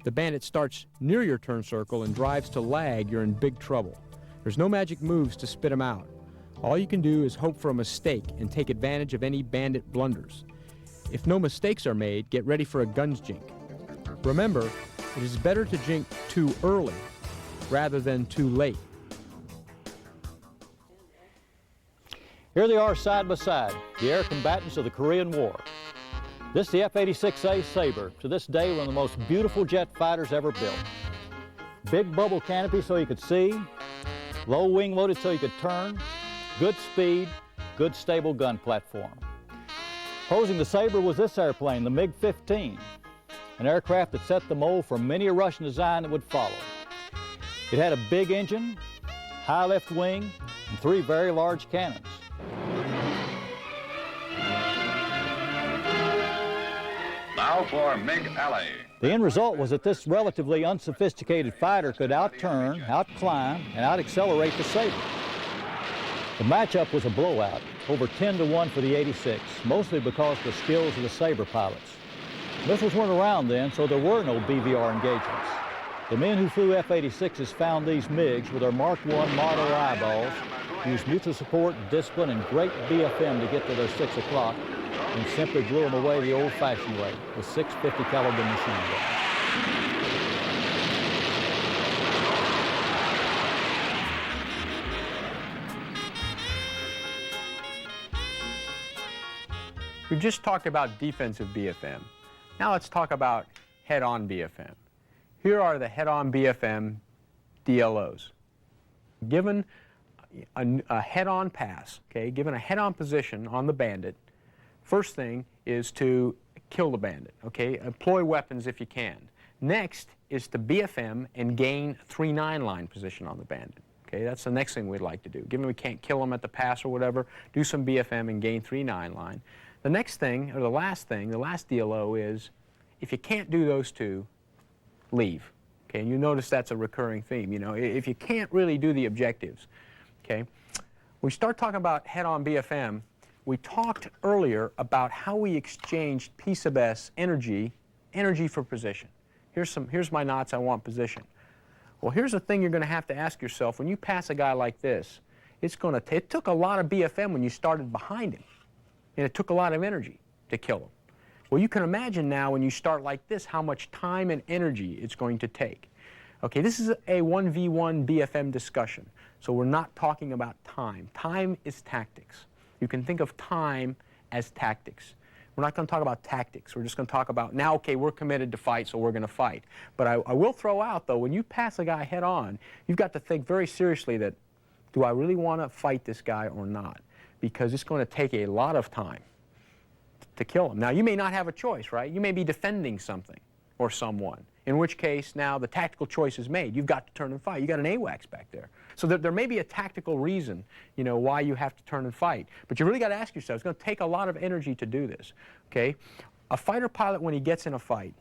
The bandit starts near your turn circle and drives to lag. You're in big trouble. There's no magic moves to spit him out. All you can do is hope for a mistake and take advantage of any bandit blunders. If no mistakes are made, get ready for a guns jink. Remember, it is better to jink too early rather than too late. Here they are side by side, the air combatants of the Korean War. This is the F-86A Sabre, to this day one of the most beautiful jet fighters ever built. Big bubble canopy so you could see, low wing loaded so you could turn, good speed, good stable gun platform. Opposing the Sabre was this airplane, the MiG-15, an aircraft that set the mold for many a Russian design that would follow. It had a big engine, high left wing, and 3 very large cannons. Now for MiG Alley. The end result was that this relatively unsophisticated fighter could outturn, outclimb, and out-accelerate the Sabre. The matchup was a blowout, over 10-1 for the 86, mostly because of the skills of the Sabre pilots. Missiles weren't around then, so there were no BVR engagements. The men who flew F-86s found these MiGs with their Mark I model eyeballs, used mutual support, discipline, and great BFM to get to their 6 o'clock, and simply blew them away the old-fashioned way with 650 caliber machine guns. We've just talked about defensive BFM. Now let's talk about head-on BFM. Here are the head-on BFM DLOs. Given a head-on pass, okay, given a head-on position on the bandit, first thing is to kill the bandit, okay? Employ weapons if you can. Next is to BFM and gain 3-9 line position on the bandit. Okay, that's the next thing we'd like to do. Given we can't kill them at the pass or whatever, do some BFM and gain 3-9 line. The next thing, or the last DLO is, if you can't do those two, leave. Okay, and you notice that's a recurring theme. You know, if you can't really do the objectives, okay, we start talking about head-on BFM. We talked earlier about how we exchanged P sub S energy for position. Here's my knots, I want position. Well, here's the thing you're going to have to ask yourself. When you pass a guy like this, it took a lot of BFM when you started behind him, and it took a lot of energy to kill him. Well, you can imagine now when you start like this how much time and energy it's going to take. Okay, this is a 1v1 BFM discussion, so we're not talking about time. Time is tactics. You can think of time as tactics. We're not going to talk about tactics. We're just going to talk about, now, okay, we're committed to fight, so we're going to fight. But I will throw out, though, when you pass a guy head on, you've got to think very seriously that, do I really want to fight this guy or not? Because it's going to take a lot of time to kill him. Now, you may not have a choice, right? You may be defending something or someone, in which case now the tactical choice is made. You've got to turn and fight. You've got an AWACS back there. So there may be a tactical reason, you know, why you have to turn and fight. But you really got to ask yourself, it's going to take a lot of energy to do this, okay? A fighter pilot, when he gets in a fight,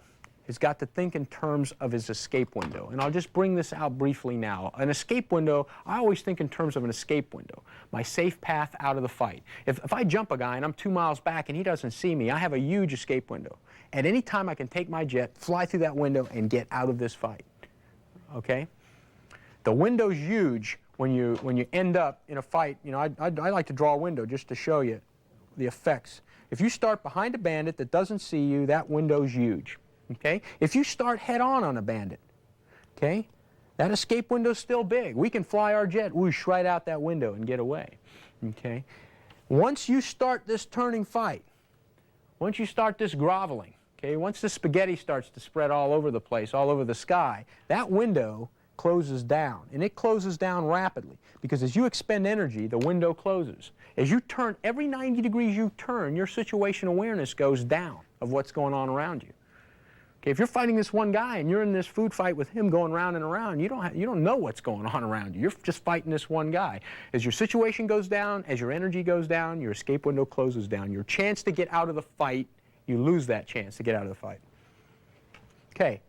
has got to think in terms of his escape window. And I'll just bring this out briefly now. An escape window, I always think in terms of an escape window, my safe path out of the fight. If I jump a guy and I'm 2 miles back and he doesn't see me, I have a huge escape window. At any time I can take my jet, fly through that window, and get out of this fight, okay? The window's huge when you end up in a fight. You know, I like to draw a window just to show you the effects. If you start behind a bandit that doesn't see you, that window's huge. Okay? If you start head-on a bandit, okay, that escape window's still big. We can fly our jet whoosh right out that window and get away. Okay? Once you start this turning fight, once you start this groveling, okay, once the spaghetti starts to spread all over the place, all over the sky, that window closes down, and it closes down rapidly, because as you expend energy, the window closes. As you turn, every 90 degrees you turn, your situation awareness goes down of what's going on around you. Okay, if you're fighting this one guy and you're in this food fight with him going round and around, you don't know what's going on around you. You're just fighting this one guy. As your situation goes down, as your energy goes down, your escape window closes down. Your chance to get out of the fight, you lose that chance to get out of the fight. Okay,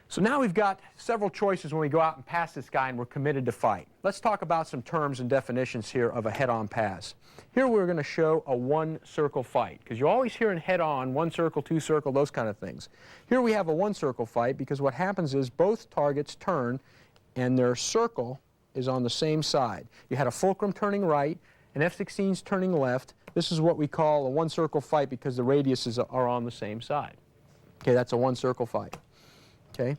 so now we've got several choices when we go out and pass this guy and we're committed to fight. Let's talk about some terms and definitions here of a head-on pass. Here we're going to show a one-circle fight, because you're always hearing head-on, one circle, two circle, those kind of things. Here we have a one-circle fight because what happens is both targets turn and their circle is on the same side. You had a fulcrum turning right, an F-16's turning left. This is what we call a one-circle fight because the radiuses are on the same side. Okay, that's a one-circle fight. Okay.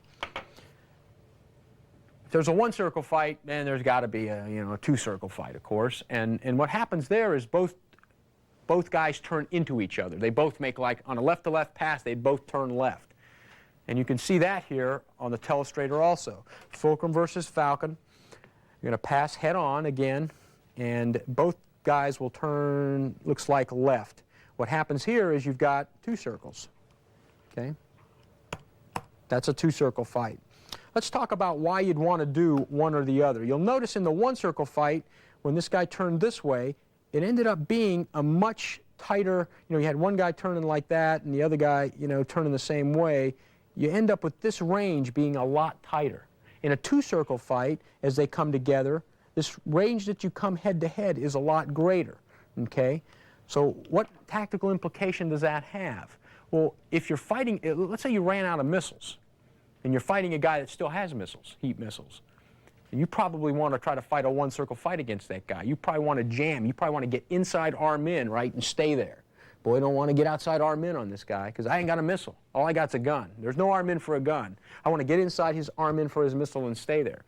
If there's a one-circle fight, then there's got to be a two-circle fight, of course. And what happens there is both guys turn into each other. They both make, like, on a left-to-left pass, they both turn left. And you can see that here on the telestrator also. Fulcrum versus Falcon. You're going to pass head-on again, and both guys will turn, looks like, left. What happens here is you've got two circles. Okay? That's a two-circle fight. Let's talk about why you'd want to do one or the other. You'll notice in the one-circle fight, when this guy turned this way, it ended up being a much tighter, you had one guy turning like that and the other guy, turning the same way. You end up with this range being a lot tighter. In a two-circle fight, as they come together, this range that you come head-to-head is a lot greater, okay? So what tactical implication does that have? Well, if you're fighting, let's say you ran out of missiles, and you're fighting a guy that still has missiles, heat missiles, and you probably want to try to fight a one-circle fight against that guy. You probably want to jam. You probably want to get inside arm in, right, and stay there. Boy, I don't want to get outside arm in on this guy because I ain't got a missile. All I got's a gun. There's no arm in for a gun. I want to get inside his arm in for his missile and stay there.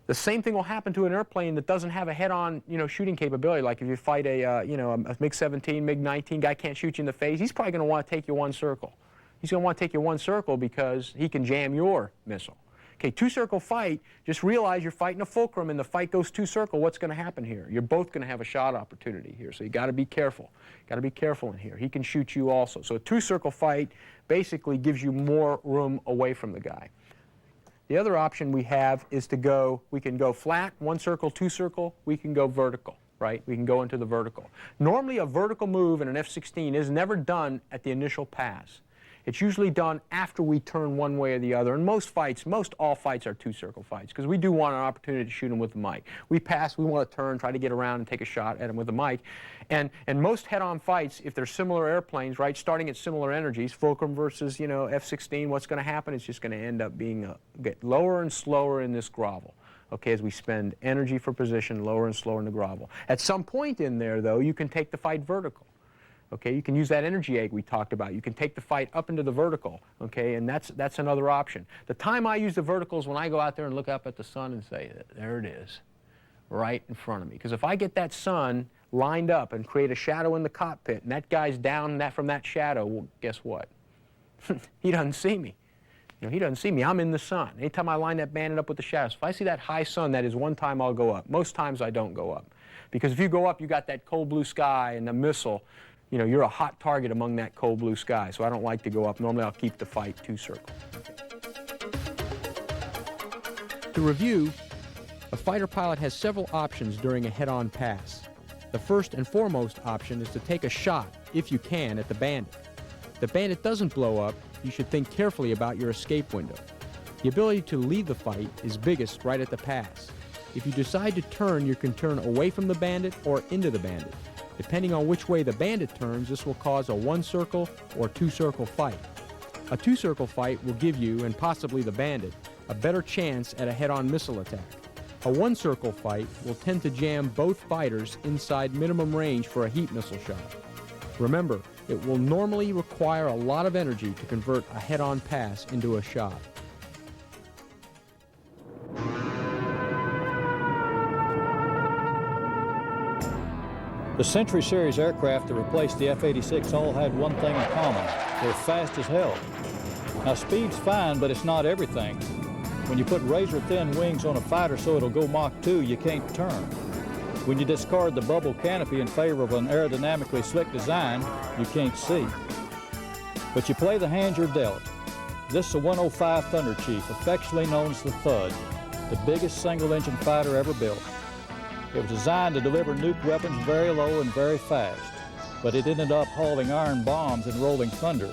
The same thing will happen to an airplane that doesn't have a head-on, shooting capability. Like if you fight a, a MiG-17, MiG-19, guy can't shoot you in the face, he's probably going to want to take you one circle. He's going to want to take you one circle because he can jam your missile. Okay, two-circle fight, just realize you're fighting a fulcrum and the fight goes two-circle. What's going to happen here? You're both going to have a shot opportunity here, so you got to be careful. Got to be careful in here. He can shoot you also. So a two-circle fight basically gives you more room away from the guy. The other option we have is we can go flat, one circle, two circle, we can go vertical, right? We can go into the vertical. Normally a vertical move in an F-16 is never done at the initial pass. It's usually done after we turn one way or the other. And most all fights are two-circle fights because we do want an opportunity to shoot them with the mic. We pass, we want to turn, try to get around and take a shot at them with the mic. And most head-on fights, if they're similar airplanes, right, starting at similar energies, Fulcrum versus, F-16, what's going to happen? It's just going to end up being get lower and slower in this grovel. Okay, as we spend energy for position, lower and slower in the grovel. At some point in there, though, you can take the fight vertical. Okay, you can use that energy egg we talked about. You can take the fight up into the vertical, okay, and that's another option. The time I use the vertical is when I go out there and look up at the sun and say, there it is, right in front of me. Because if I get that sun lined up and create a shadow in the cockpit, and that guy's down from that shadow, well, guess what? He doesn't see me. He doesn't see me. I'm in the sun. Anytime I line that bandit up with the shadows, if I see that high sun, that is one time I'll go up. Most times I don't go up. Because if you go up, you got that cold blue sky and the missile. You're a hot target among that cold blue sky, so I don't like to go up. Normally I'll keep the fight two-circle. To review, a fighter pilot has several options during a head-on pass. The first and foremost option is to take a shot, if you can, at the bandit. If the bandit doesn't blow up, you should think carefully about your escape window. The ability to lead the fight is biggest right at the pass. If you decide to turn, you can turn away from the bandit or into the bandit. Depending on which way the bandit turns, this will cause a one-circle or two-circle fight. A two-circle fight will give you, and possibly the bandit, a better chance at a head-on missile attack. A one-circle fight will tend to jam both fighters inside minimum range for a heat missile shot. Remember, it will normally require a lot of energy to convert a head-on pass into a shot. The Century Series aircraft that replaced the F-86 all had one thing in common. They're fast as hell. Now, speed's fine, but it's not everything. When you put razor-thin wings on a fighter so it'll go Mach 2, you can't turn. When you discard the bubble canopy in favor of an aerodynamically slick design, you can't see. But you play the hand you're dealt. This is a 105 Thunder Chief, affectionately known as the Thud, the biggest single-engine fighter ever built. It was designed to deliver nuke weapons very low and very fast, but it ended up hauling iron bombs and rolling thunder.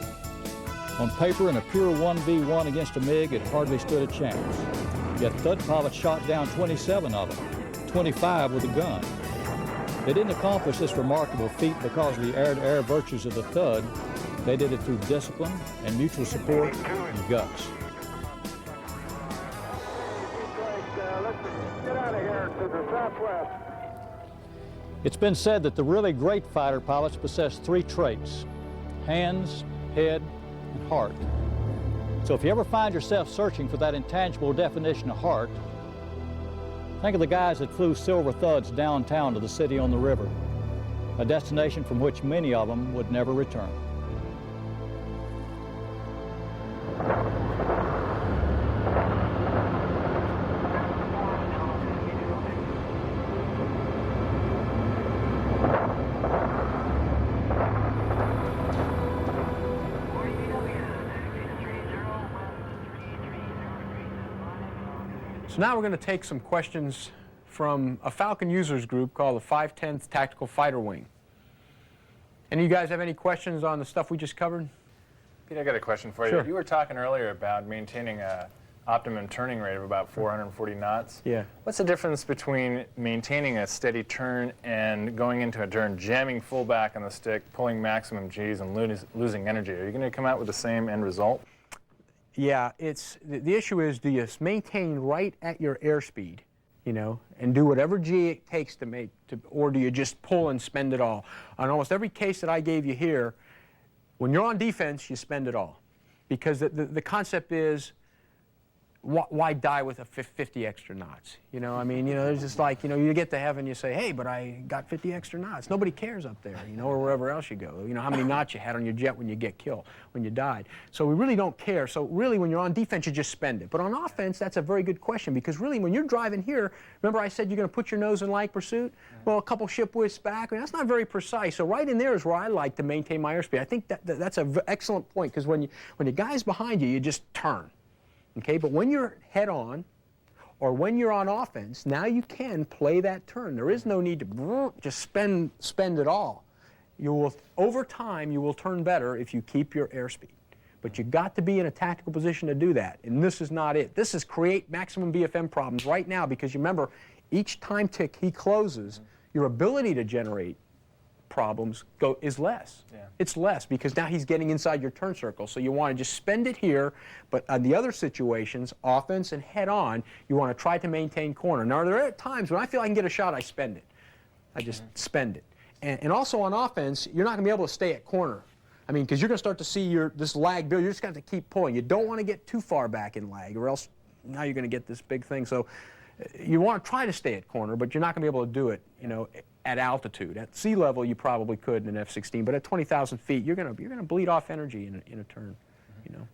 On paper, in a pure 1v1 against a MiG, it hardly stood a chance. Yet Thud pilots shot down 27 of them, 25 with a gun. They didn't accomplish this remarkable feat because of the air-to-air virtues of the Thud. They did it through discipline and mutual support and guts. It's been said that the really great fighter pilots possess three traits: hands, head, and heart. So if you ever find yourself searching for that intangible definition of heart, think of the guys that flew Silver Thuds downtown to the city on the river, a destination from which many of them would never return. So now we're going to take some questions from a Falcon users group called the 510th Tactical Fighter Wing. Any of you guys have any questions on the stuff we just covered? Pete, I got a question for you. Sure. You were talking earlier about maintaining a optimum turning rate of about 440 knots. Yeah. What's the difference between maintaining a steady turn and going into a turn, jamming full back on the stick, pulling maximum G's, and losing energy? Are you going to come out with the same end result? Yeah, it's the issue is, do you maintain right at your airspeed, you know, and do whatever G it takes to make, or do you just pull and spend it all? On almost every case that I gave you here, when you're on defense, you spend it all, because the concept is, why die with a 50 extra knots? You know, I mean, you know, it's just like, you know, you get to heaven, you say, hey, but I got 50 extra knots. Nobody cares up there, you know, or wherever else you go. You know, how many knots you had on your jet when you get killed, when you died. So we really don't care. So really, when you're on defense, you just spend it. But on offense, that's a very good question, because really, when you're driving here, remember I said you're going to put your nose in like pursuit? Well, a couple ship wisps back, I mean, that's not very precise. So right in there is where I like to maintain my airspeed. I think that's an excellent point, because when the guy's behind you, you just turn. Okay, but when you're head-on, or when you're on offense, now you can play that turn. There is no need to just spend it all. You will, over time, you will turn better if you keep your airspeed. But you got to be in a tactical position to do that, and this is not it. This is create maximum BFM problems right now, because you remember, each time tick he closes, your ability to generate problems is less. Yeah. It's less, because now he's getting inside your turn circle. So you want to just spend it here, but on the other situations, offense and head-on, you want to try to maintain corner. Now, there are times when I feel I can get a shot, I spend it. I just spend it. And also on offense, you're not going to be able to stay at corner. I mean, because you're going to start to see this lag build. You're just going to have to keep pulling. You don't want to get too far back in lag, or else now you're going to get this big thing. So you want to try to stay at corner, but you're not going to be able to do it, you know, at altitude. At sea level, you probably could in an F-16, but at 20,000 feet, you're going to bleed off energy in a turn, you know.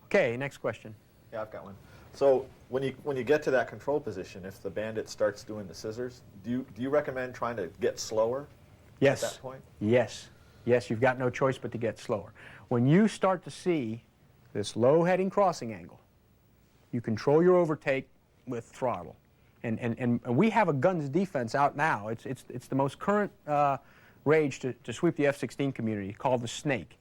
Okay, next question. Yeah, I've got one. So when you get to that control position, if the bandit starts doing the scissors, do you recommend trying to get slower? Yes. At that point? Yes. Yes, you've got no choice but to get slower. When you start to see this low heading crossing angle, you control your overtake with throttle. And we have a guns defense out now. It's the most current rage to sweep the F-16 community, called the snake.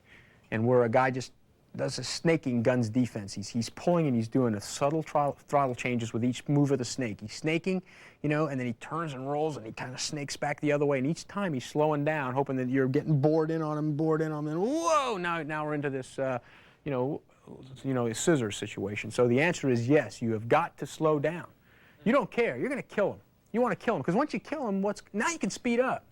And where a guy just does a snaking guns defense. He's pulling and he's doing a subtle throttle changes with each move of the snake. He's snaking, you know, and then he turns and rolls and he kind of snakes back the other way. And each time he's slowing down, hoping that you're getting bored in on him, and whoa, now we're into this, you know, a scissor situation. So the answer is yes, you have got to slow down. You don't care. You're going to kill him. You want to kill him, because once you kill him, now you can speed up.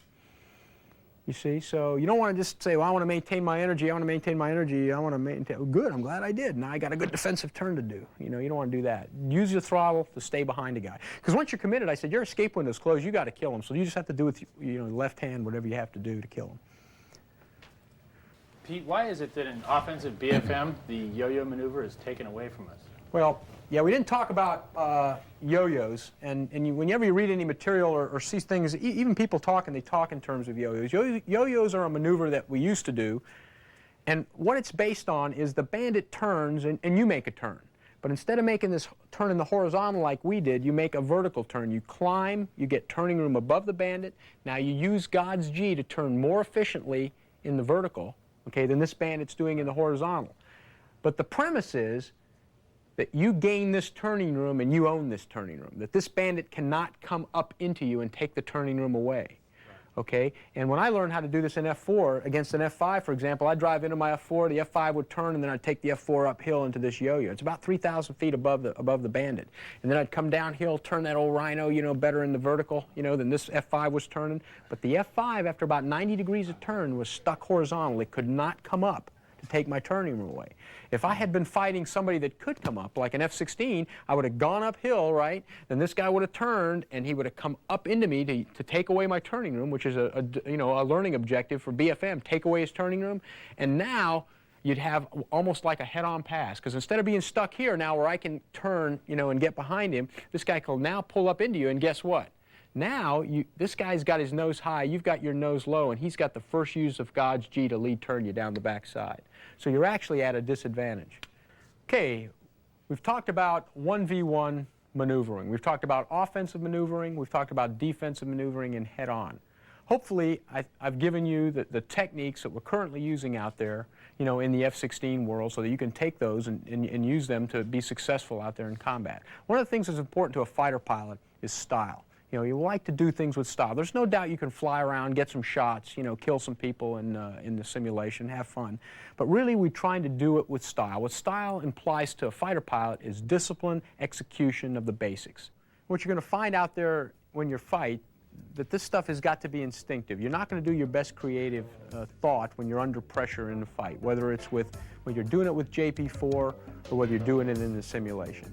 You see, so you don't want to just say, well, I want to maintain my energy, I want to maintain my energy, I want to maintain, good, I'm glad I did. Now I got a good defensive turn to do. You know, you don't want to do that. Use your throttle to stay behind a guy. Because once you're committed, I said, your escape window's closed, you got to kill him. So you just have to do with, you know, left hand, whatever you have to do to kill him. Pete, why is it that in offensive BFM, the yo-yo maneuver is taken away from us? Well, yeah, we didn't talk about yo-yos, and whenever you read any material or see things, even people talking, they talk in terms of yo-yos. Yo-yos are a maneuver that we used to do, and what it's based on is the bandit turns, and you make a turn. But instead of making this turn in the horizontal like we did, you make a vertical turn. You climb, you get turning room above the bandit. Now you use God's G to turn more efficiently in the vertical, okay, than this bandit's doing in the horizontal. But the premise is that you gain this turning room and you own this turning room, that this bandit cannot come up into you and take the turning room away, okay? And when I learned how to do this in F4 against an F5, for example, I'd drive into my F4, the F5 would turn, and then I'd take the F4 uphill into this yo-yo. It's about 3,000 feet above the bandit. And then I'd come downhill, turn that old Rhino, you know, better in the vertical, you know, than this F5 was turning. But the F5, after about 90 degrees of turn, was stuck horizontal. It could not come up to take my turning room away. If I had been fighting somebody that could come up, like an F-16, I would have gone uphill, right? Then this guy would have turned, and he would have come up into me to take away my turning room, which is a learning objective for BFM, take away his turning room. And now you'd have almost like a head-on pass, because instead of being stuck here now where I can turn, you know, and get behind him, this guy can now pull up into you, and guess what? Now, this guy's got his nose high, you've got your nose low, and he's got the first use of God's G to lead turn you down the backside. So you're actually at a disadvantage. Okay, we've talked about 1v1 maneuvering. We've talked about offensive maneuvering, we've talked about defensive maneuvering, and head-on. Hopefully, I've given you the techniques that we're currently using out there, in the F-16 world, so that you can take those and use them to be successful out there in combat. One of the things that's important to a fighter pilot is style. You like to do things with style. There's no doubt you can fly around, get some shots, kill some people in the simulation, have fun. But really, we're trying to do it with style. What style implies to a fighter pilot is discipline, execution of the basics. What you're going to find out there when you fight, that this stuff has got to be instinctive. You're not going to do your best creative thought when you're under pressure in the fight, whether it's when you're doing it with JP4 or whether you're doing it in the simulation.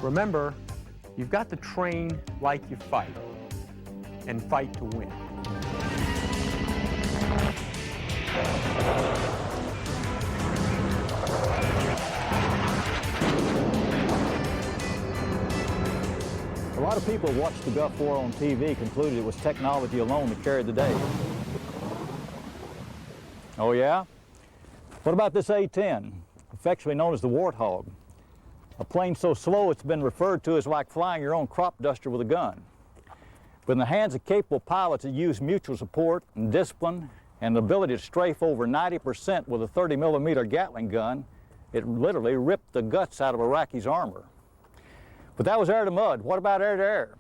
Remember, you've got to train like you fight, and fight to win. A lot of people who watched the Gulf War on TV concluded it was technology alone that carried the day. Oh yeah? What about this A-10, affectionately known as the Warthog? A plane so slow it's been referred to as like flying your own crop duster with a gun. But in the hands of capable pilots that use mutual support and discipline and the ability to strafe over 90% with a 30mm Gatling gun, it literally ripped the guts out of Iraqi's armor. But that was air to mud. What about air to air?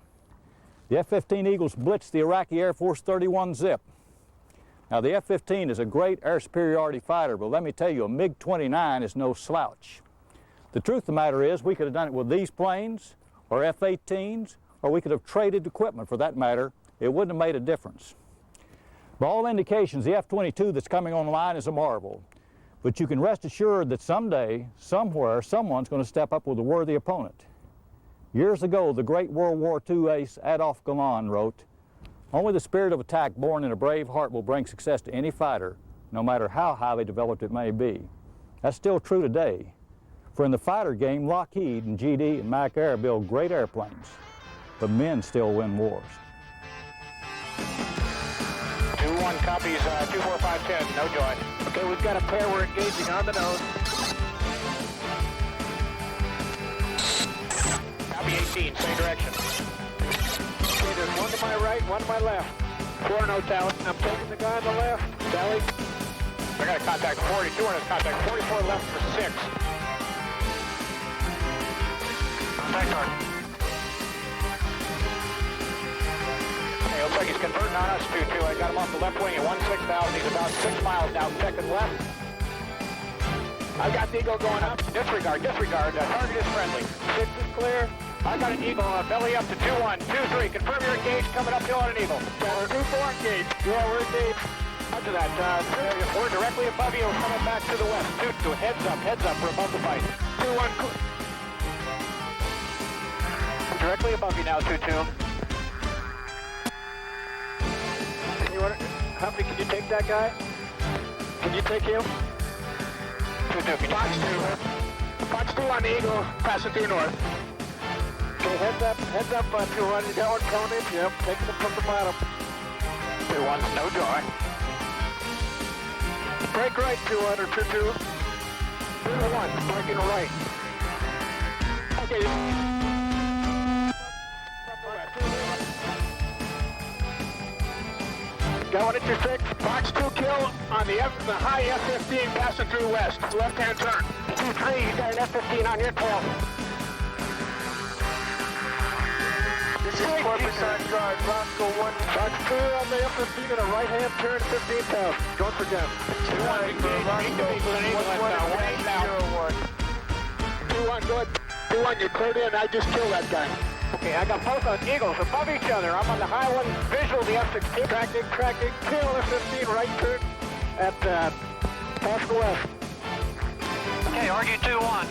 The F-15 Eagles blitzed the Iraqi Air Force 31 zip. Now the F-15 is a great air superiority fighter, but let me tell you, a MiG-29 is no slouch. The truth of the matter is, we could have done it with these planes, or F-18s, or we could have traded equipment for that matter. It wouldn't have made a difference. By all indications, the F-22 that's coming online is a marvel. But you can rest assured that someday, somewhere, someone's going to step up with a worthy opponent. Years ago, the great World War II ace Adolf Galland wrote, "Only the spirit of attack born in a brave heart will bring success to any fighter, no matter how highly developed it may be." That's still true today. For in the fighter game, Lockheed and GD and Mac Air build great airplanes, but men still win wars. 2-1 copies, 24510, no joy. Okay, we've got a pair we're engaging on the nose. Copy 18, same direction. Okay, there's one to my right, one to my left. 4-0 Tally. I'm taking the guy on the left. Tally. I got a contact 42 on his contact 44 left for 6. Contact hard. Okay, looks like he's converting on us, 2-2. I got him off the left wing at 16,000. He's about 6 miles now, second left. I've got the Eagle going up. Disregard, disregard. Target is friendly. 6 is clear. I got an Eagle belly up to 2-1, 2-3. Confirm you're engaged. Coming uphill on an Eagle. 2-4 engaged. Yeah, we're engaged. After that, we're directly above you, coming back to the west. 2-2. Heads up. We're above the fight. 2-1. I'm directly above you now, 2-2. Humphrey, can you take that guy? Can you take him? 2-2. Fox 2 on the Eagle, passing through north. Okay, heads up, 2-1. You got one coming in? Yep, taking it from the bottom. 2-1, no joy. Break right, 2-1 or 2-2. 2-1, breaking right. Okay. Got one at your 6. Fox 2 kill on the high F-15 passing through west. Left-hand turn. 2-3, you got an F-15 on your tail. This is Corporate Side Guard, Roscoe 1. Fox 2 on the F-15 and a right-hand turn, 15,000. Don't forget. 2-1, good. 2-1, you cleared in. I just killed that guy. Okay, I got both on Eagles above each other. I'm on the high one, visual the F-16. Tracking, kill F-15, right turn at Pascal West. Okay, RG-21,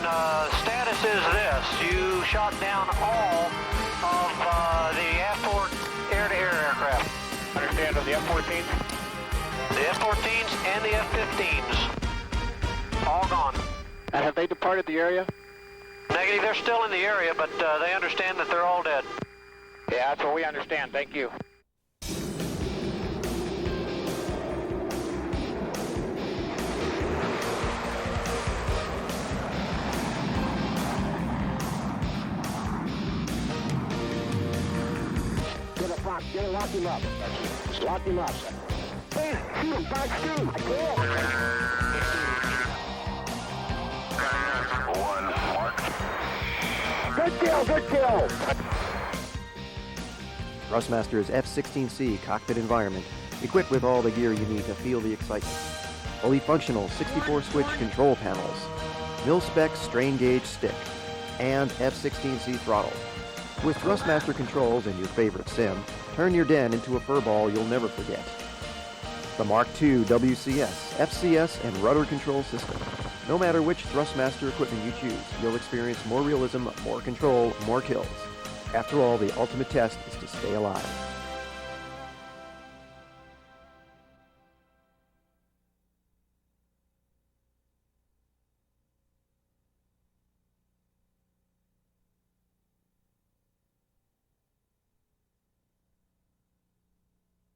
status is this. You shot down all of the F-4 air-to-air aircraft. Understand, of the F-14s? The F-14s and the F-15s. All gone. And have they departed the area? Negative, they're still in the area, but they understand that they're all dead. Yeah, that's what we understand. Thank you. lock. Get it, lock him up. Just lock him up. Please, shoot him, back speed. I can't. Good kill, good kill. Thrustmaster's F-16C cockpit environment, equipped with all the gear you need to feel the excitement. Fully functional 64-switch control panels, mil-spec strain gauge stick, and F-16C throttle. With Thrustmaster controls and your favorite sim, turn your den into a furball you'll never forget. The Mark II WCS, FCS, and rudder control system. No matter which Thrustmaster equipment you choose, you'll experience more realism, more control, more kills. After all, the ultimate test is to stay alive.